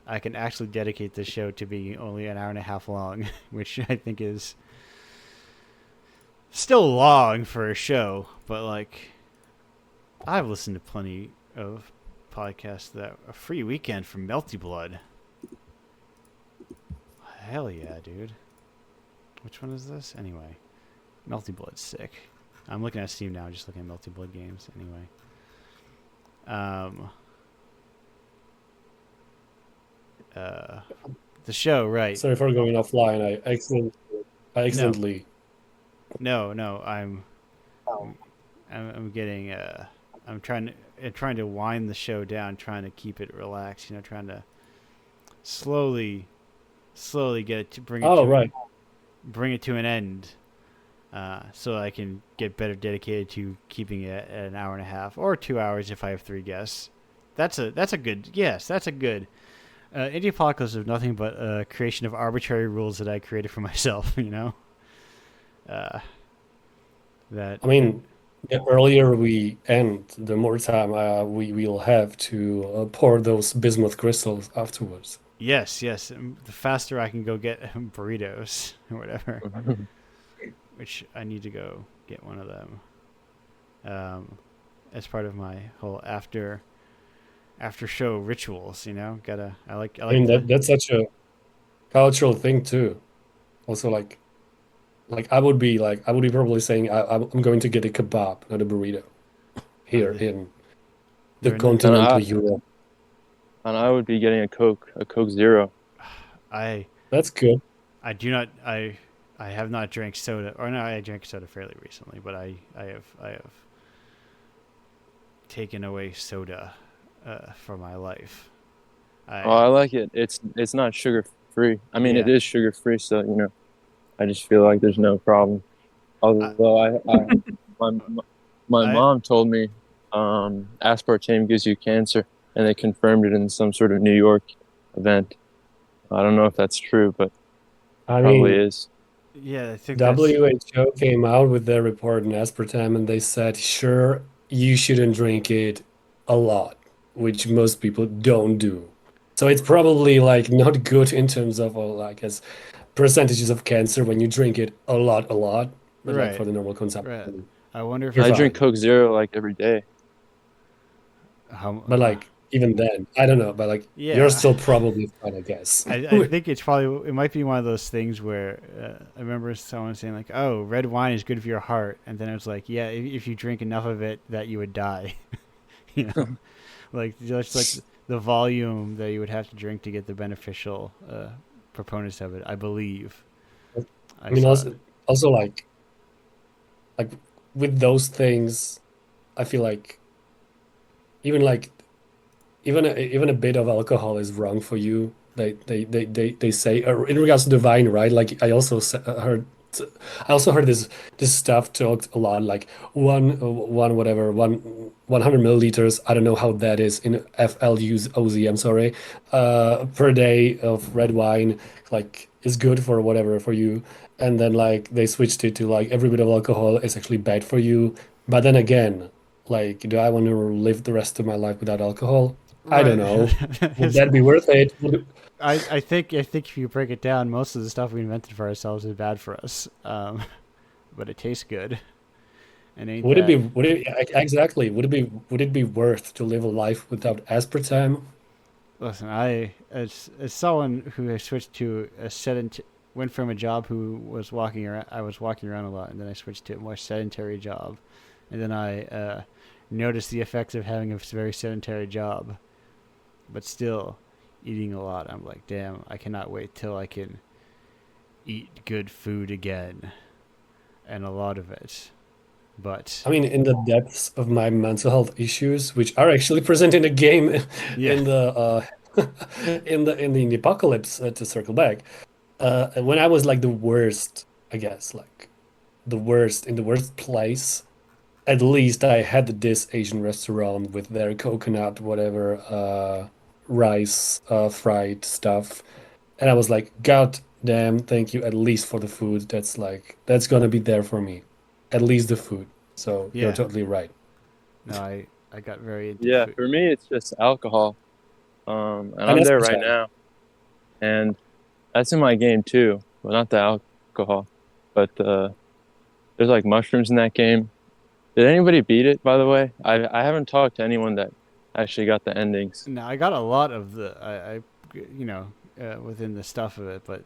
I can actually dedicate this show to being only an hour and a half long, which I think is still long for a show, but like I've listened to plenty of podcasts that a free weekend from Melty Blood. Hell yeah, dude. Which one is this? Anyway, Melty Blood's sick. I'm looking at Steam now, just looking at Melty Blood games. Anyway. The show, right? sorry for going offline. I accidentally. No, I'm getting. I'm trying to wind the show down, trying to keep it relaxed. Trying to slowly get it to bring it. Right. Bring it to an end, so I can get better dedicated to keeping it at an hour and a half or 2 hours if I have 3 guests. That's a good. Yes, that's a good. Indiepocalypse is nothing but a creation of arbitrary rules that I created for myself. That. I mean, the earlier we end, the more time we will have to pour those bismuth crystals afterwards. Yes. The faster I can go get burritos or whatever, which I need to go get one of them. As part of my whole after show rituals, I like. I mean, that's such a cultural thing too. Also, like I would be probably saying I'm going to get a kebab, not a burrito, here in the continental Europe. And I would be getting a Coke Zero. That's good. I do not. I have not drank soda, or no, I drank soda fairly recently, but I have taken away soda from my life. I like it. It's not sugar free. I mean, It is sugar free, so I just feel like there's no problem. Although my mom told me aspartame gives you cancer, and they confirmed it in some sort of New York event. I don't know if that's true, but probably is. Yeah, I think WHO came out with their report on aspartame, and they said, sure, you shouldn't drink it a lot, which most people don't do. So it's probably like not good in terms of as percentages of cancer when you drink it a lot, but right. like for the normal consumption. Right. I wonder if I drink Coke Zero like every day. But like even then. I don't know, but like you're Yeah. still probably fine, I guess. I think it might be one of those things where I remember someone saying like, "Oh, red wine is good for your heart," and then it was like, "Yeah, if you drink enough of it, that you would die." you know, like just like the volume that you would have to drink to get the beneficial proponents of it. I believe I I mean, saw. also like with those things, I feel like even like even a bit of alcohol is wrong for you. They say in regards to the wine, right? Like heard I also heard this stuff talked a lot, like one whatever 100 milliliters. I don't know how that is in FLUOZ. I'm sorry, per day of red wine, like is good for whatever for you. And then like they switched it to like every bit of alcohol is actually bad for you. But then again, like, do I want to live the rest of my life without alcohol? I don't Right. know. Would that be worth it? I think if you break it down, most of the stuff we invented for ourselves is bad for us. But it tastes good, and ain't Would it be that? would it exactly would it be worth to live a life without aspartame? Listen, as someone who has switched to went from a job who was walking around, I was walking around a lot, and then I switched to a more sedentary job, and then I noticed the effects of having a very sedentary job, but still eating a lot. I'm like, damn, I cannot wait till I can eat good food again, and a lot of it. But I mean, in the depths of my mental health issues, which are actually present in the game, yeah, in the in the Indiepocalypse, to circle back, when I was like the worst, I guess, like the worst in the worst place, at least I had this Asian restaurant with their coconut, whatever, rice, fried stuff. And I was like, God damn, thank you at least for the food. That's gonna be there for me. At least the food. So you're yeah. totally right. No, I got very into Yeah, food. for me it's just alcohol. And And I'm that's there right now, and that's in my game too, but not the alcohol. But there's like mushrooms in that game. Did anybody beat it, by the way? I haven't talked to anyone that actually got the endings. Now I got a lot of within the stuff of it, but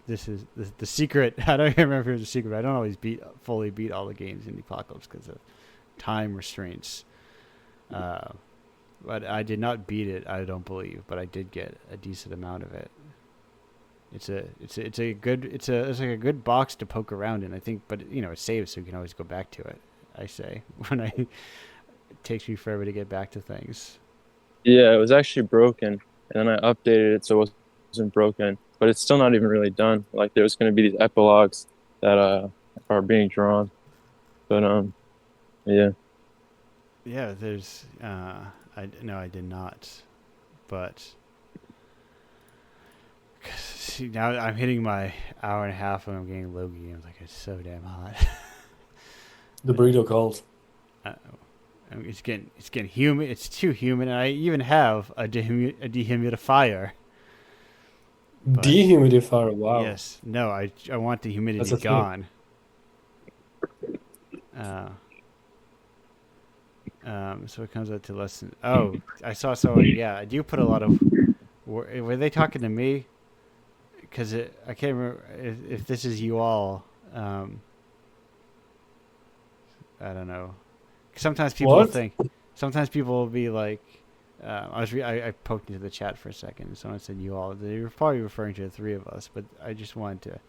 this is the secret. I don't even remember if it was a secret. But I don't always fully beat all the games in the apocalypse because of time restraints. Uh, but I did not beat it. I don't believe, but I did get a decent amount of it. It's like a good box to poke around in. I think, but it saves, so you can always go back to it. I say when it takes me forever to get back to things. Yeah, it was actually broken, and then I updated it so it wasn't broken. But it's still not even really done. Like there's going to be these epilogues that are being drawn. But yeah. Yeah, there's. I no, I did not, but see now I'm hitting my hour and a half and I'm getting logy. I'm like, it's so damn hot. the burrito calls. uh, it's getting humid. It's too humid, and I even have a dehumidifier. But Dehumidifier, wow. yes, no, I want the That's humidity a thing. gone. Uh, so it comes out to less than. Oh, I saw someone. Yeah, I do put a lot of. Were they talking to me? Because I can't remember if this is you all. I don't know. Sometimes people What? think. Sometimes people will be like. I poked into the chat for a second, and someone said you all. They were probably referring to the three of us, but I just wanted to,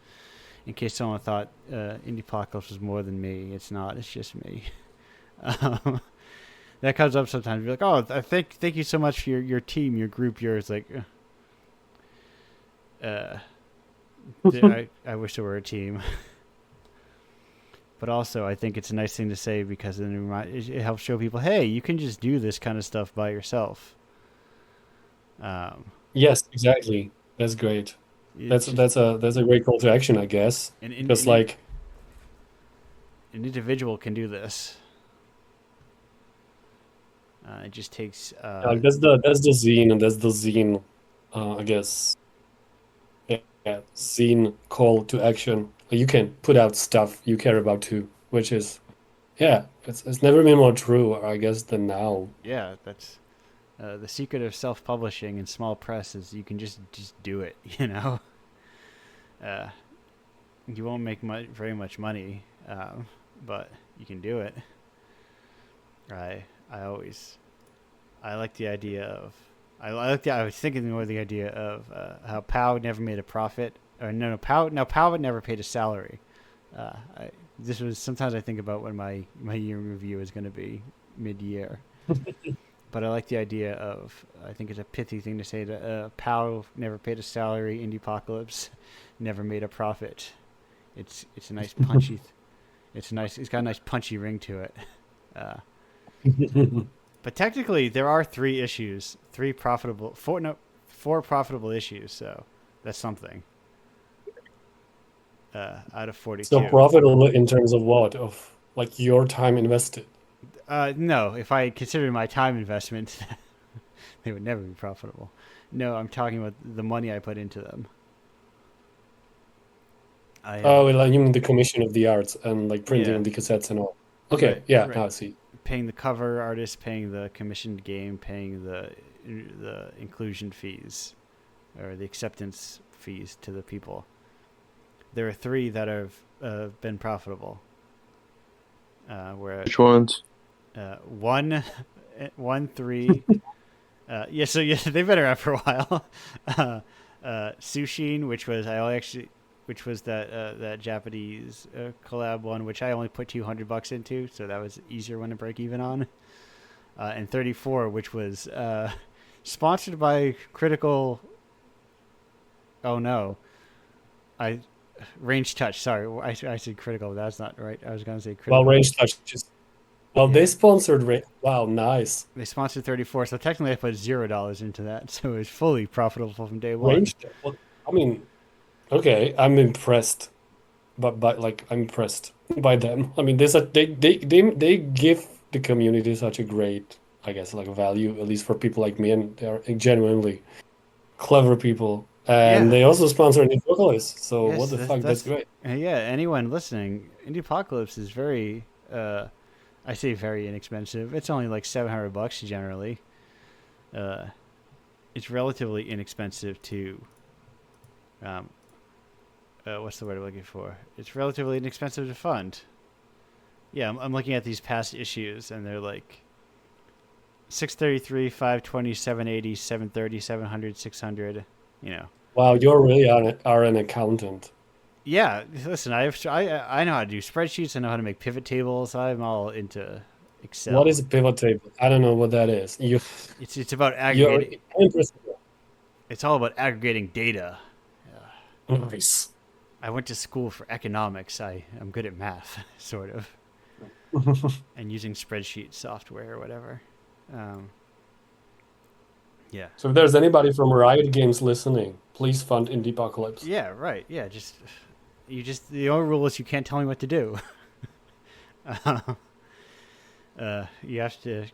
in case someone thought Indiepocalypse was more than me. It's not. It's just me. Um, that comes up sometimes. You're like, oh, thank you so much for your team, your group, yours. Like, uh, I wish there were a team. But also, I think it's a nice thing to say because then it helps show people, hey, you can just do this kind of stuff by yourself. Um, Yes, exactly. That's great. it's just That's a great call to action, I guess. an, Because like an individual can do this. It just takes. that's the zine and that's the zine, I guess. Yeah, zine call to action. You can put out stuff you care about too, which is, yeah, it's never been more true, I guess, than now. Yeah, that's The secret of self-publishing and small press is you can just do it. You know, uh, you won't make very much money, but you can do it. I I like the idea of I was thinking more of the idea of how Pow never made a profit, or Pow never paid a salary. This was sometimes I think about when my year in review is going to be mid-year. But I like the idea of, I think it's a pithy thing to say, that Pow never paid a salary, Indiepocalypse never made a profit. It's a nice punchy, it's got a nice punchy ring to it. But technically there are four profitable issues, so that's something. Out of 42. So profitable in terms of what? Of like your time invested? No, if I consider my time investment, they would never be profitable. No, I'm talking about the money I put into them. Oh, well, you mean the commission of the arts and like printing Yeah. the cassettes and all. Okay, Right, yeah, right. now I see. Paying the cover artist, paying the commissioned game, paying the inclusion fees, or the acceptance fees to the people. There are three that have been profitable. Where Which ones? one, three. So they've been around for a while. Sushin, which was that Japanese collab one, which I only put $200 into, so that was easier one to break even on. And 34, which was sponsored by Critical. Oh no, Range Touch. Sorry, I said Critical. But that's not right. I was gonna say Critical. Well, Range Touch just. Well, Yeah. they sponsored. Wow, nice. They sponsored 34, so technically I put $0 into that, so it was fully profitable from day one. Range. Well, I mean, okay, I'm impressed, but like I'm impressed by them. I mean, they give the community such a great, I guess, like value, at least for people like me, and they are genuinely clever people. And Yeah. they also sponsor Indiepocalypse, so Yes, what the fuck? That's great. Yeah, anyone listening, Indiepocalypse is very, I say very inexpensive. It's only like $700 generally. It's relatively inexpensive to, what's the word I'm looking for? It's relatively inexpensive to fund. Yeah, I'm looking at these past issues, and they're like 633, 520, 780, 730, 700, 600. You know. Wow, you're really are an accountant. Yeah, listen, I know how to do spreadsheets. I know how to make pivot tables. I'm all into Excel. What is a pivot table? I don't know what that is. It's about aggregating. It's all about aggregating data. Nice. I went to school for economics. I'm good at math, sort of, and using spreadsheet software or whatever. Yeah. So if there's anybody from Riot Games listening, please fund Indiepocalypse. Yeah. Right. Yeah. The only rule is you can't tell me what to do. You have to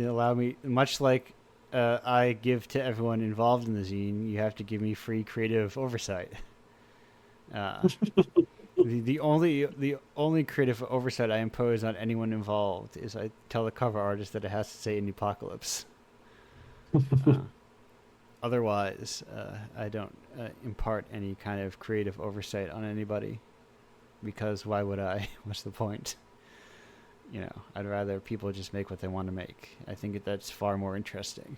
allow me, much like I give to everyone involved in the zine, you have to give me free creative oversight. The only creative oversight I impose on anyone involved is I tell the cover artist that it has to say Indiepocalypse. Otherwise, I don't impart any kind of creative oversight on anybody, because why would I? What's the point? You know, I'd rather people just make what they want to make. I think that's far more interesting.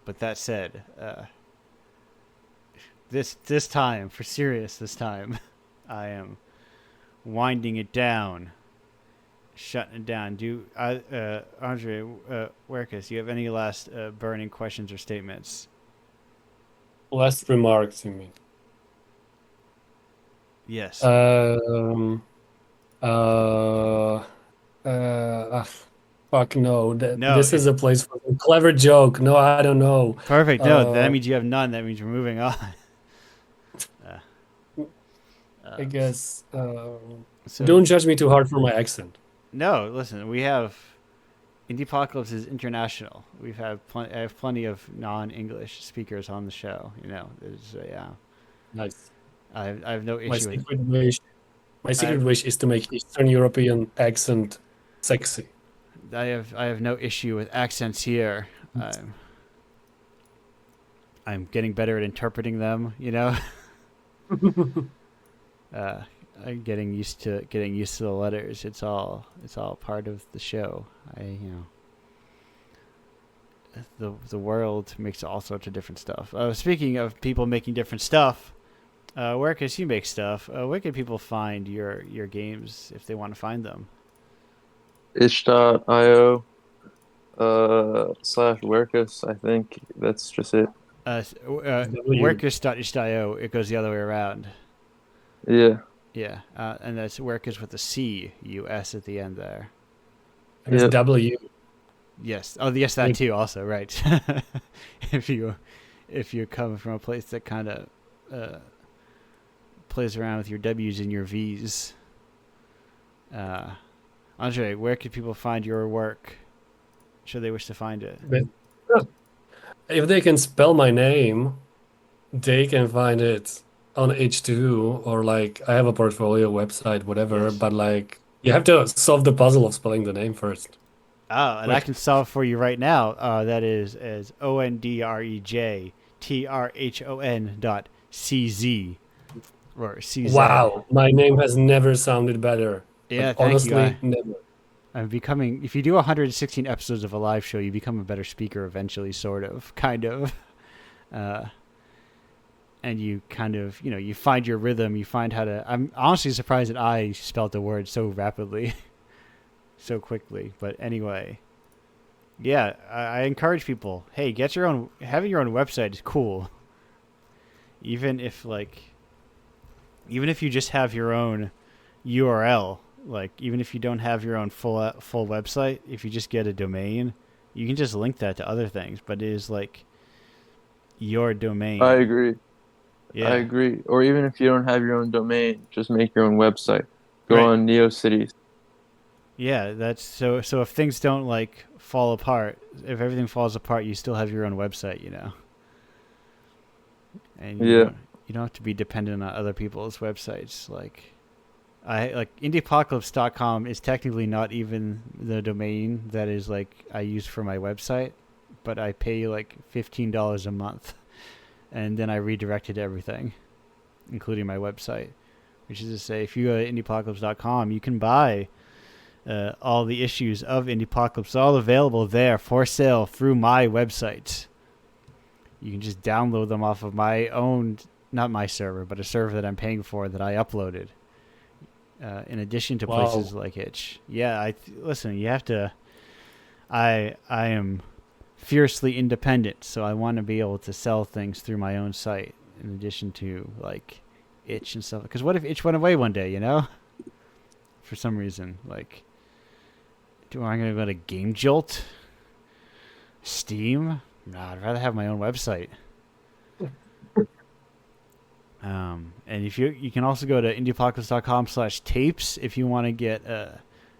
But that said, this time, for serious this time, I am winding it down, shutting it down. Andre Werkus, do you have any last burning questions or statements? Last remarks, you mean? Yes. Fuck no. No, This is a place for a clever joke. No, I don't know. Perfect. No, that means you have none. That means we're moving on. I guess. So, Don't judge me too hard for my accent. no, listen, we have Indiepocalypse is international. I have plenty of non-English speakers on the show. You know, Nice. I have no My issue with secret wish. My secret wish is to make Eastern European accent sexy. I have no issue with accents here. I'm getting better at interpreting them. I'm getting used to the letters. It's all part of the show. The world makes all sorts of different stuff. Speaking of people making different stuff, Werkus, you make stuff. Where can people find your games if they want to find them? itch.io /Werkus, I think that's just it. Werkus.itch.io. It goes the other way around. Yeah. Yeah, and that's Werkus with a C-U-S at the end there. And it's Yep. W. Yes. Oh, yes, that too. Also, right. if you come from a place that kind of plays around with your W's and your V's. Andre, where can people find your work? Should they wish to find it? If they can spell my name, they can find it on H2 or like I have a portfolio website, whatever. Yes. But like you have to solve the puzzle of spelling the name first. Oh, and I can solve for you right now. That is as ONDREJTRHON.CZ or CZ. Wow, my name has never sounded better. Yeah, Like, thank honestly, you. never. I'm becoming. If you do 116 episodes of a live show, you become a better speaker eventually, sort of, kind of. And you kind of, you find your rhythm. You find how to. I'm honestly surprised that I spelled the word so rapidly, so quickly. But anyway, yeah, I encourage people. Hey, get your own. Having your own website is cool. Even if you just have your own URL. Like, even if you don't have your own full website, if you just get a domain, you can just link that to other things. But it is like your domain. I agree. Yeah. I agree. Or even if you don't have your own domain, just make your own website. Go Right. on NeoCities. Yeah, that's so if things don't like fall apart, if everything falls apart, you still have your own website, And you don't have to be dependent on other people's websites. Like Indiepocalypse.com is technically not even the domain that is like I use for my website, but I pay like $15 a month, and then I redirect it to everything, including my website. Which is to say, if you go to Indiepocalypse.com, you can buy all the issues of Indiepocalypse, all available there for sale through my website. You can just download them off of my own, not my server, but a server that I'm paying for that I uploaded. In addition to places like Itch. Yeah, listen, you have to. I am fiercely independent, so I want to be able to sell things through my own site in addition to like Itch and stuff. Because what if Itch went away one day, For some reason, like, am I going to go to Game Jolt? Steam? No, I'd rather have my own website. And if you can also go to indiepocalypse.com/tapes if you want to get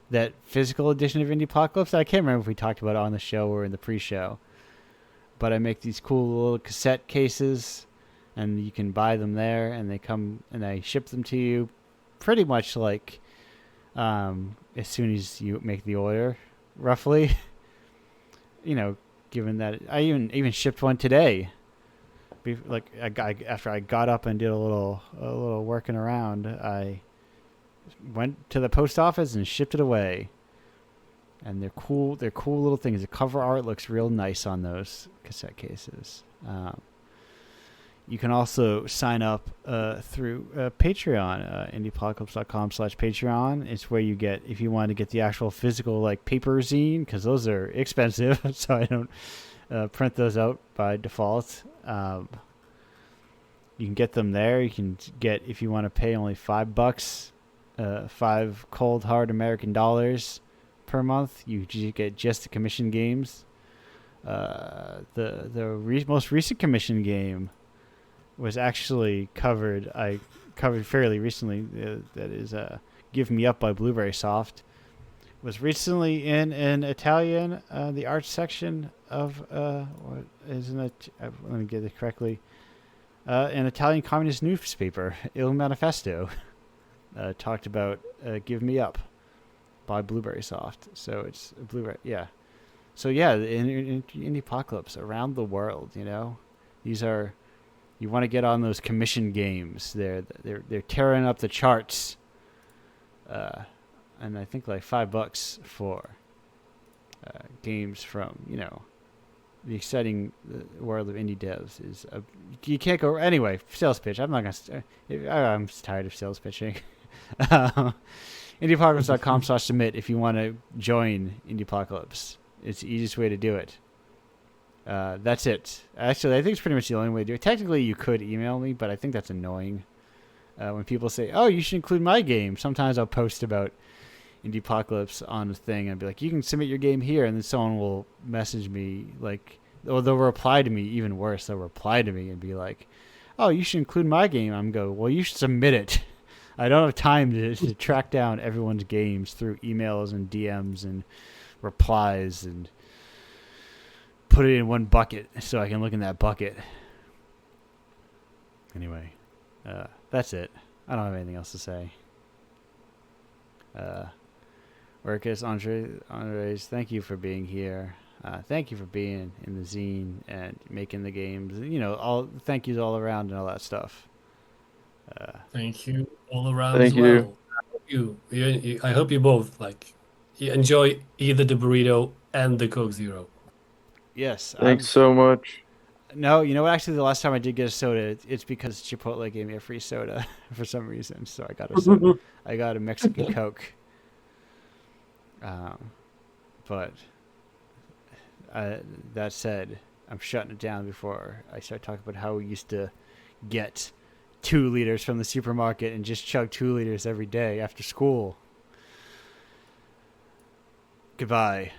that physical edition of Indiepocalypse. I can't remember if we talked about it on the show or in the pre-show, but I make these cool little cassette cases, and you can buy them there, and they come and I ship them to you, pretty much like as soon as you make the order, roughly. Given that I even shipped one today. Like after I got up and did a little working around, I went to the post office and shipped it away. And they're cool. They're cool little things. The cover art looks real nice on those cassette cases. You can also sign up through Patreon, indiepocalypse.com/Patreon. It's where you get, if you want to get the actual physical like paper zine, because those are expensive, so I don't print those out by default. You can get them there. You can get, if you want to pay only $5, 5 cold hard American dollars per month, you get just the commission games. The most recent commission game was actually covered. I covered fairly recently. That is "Give Me Up" by Blueberry Soft. Was recently in an Italian, the art section of what isn't it? Let me get it correctly. An Italian communist newspaper, Il Manifesto, talked about "Give Me Up," by Blueberry Soft. So it's Blueberry, yeah. So yeah, in Indiepocalypse around the world, you know, these are, you want to get on those commission games. They're tearing up the charts. And I think like $5 for games from, you know, the exciting world of indie devs is you can't go anyway. Sales pitch. I'm not gonna. I'm tired of sales pitching. Indiepocalypse.com/submit if you want to join Indiepocalypse. It's the easiest way to do it. That's it. Actually, I think it's pretty much the only way to do it. Technically, you could email me, but I think that's annoying. When people say, "Oh, you should include my game," sometimes I'll post about Indiepocalypse on the thing and be like, you can submit your game here, and then someone will message me like, or they'll reply to me, even worse, they'll reply to me and be like, oh, you should include my game. I'm go, well, you should submit it. I don't have time to track down everyone's games through emails and DMs and replies and put it in one bucket so I can look in that bucket. Anyway, that's it. I don't have anything else to say. Orcus, Andres, thank you for being here. Thank you for being in the zine and making the games. You know, all thank yous all around and all that stuff. Thank you all around Thank as you. well. I hope you both like you enjoy either the burrito and the Coke Zero. Yes. Thanks so much. No, you know what? Actually, the last time I did get a soda, it's because Chipotle gave me a free soda for some reason. So I got a soda. I got a Mexican Coke. But that said, I'm shutting it down before I start talking about how we used to get 2 liters from the supermarket and just chug 2 liters every day after school. Goodbye.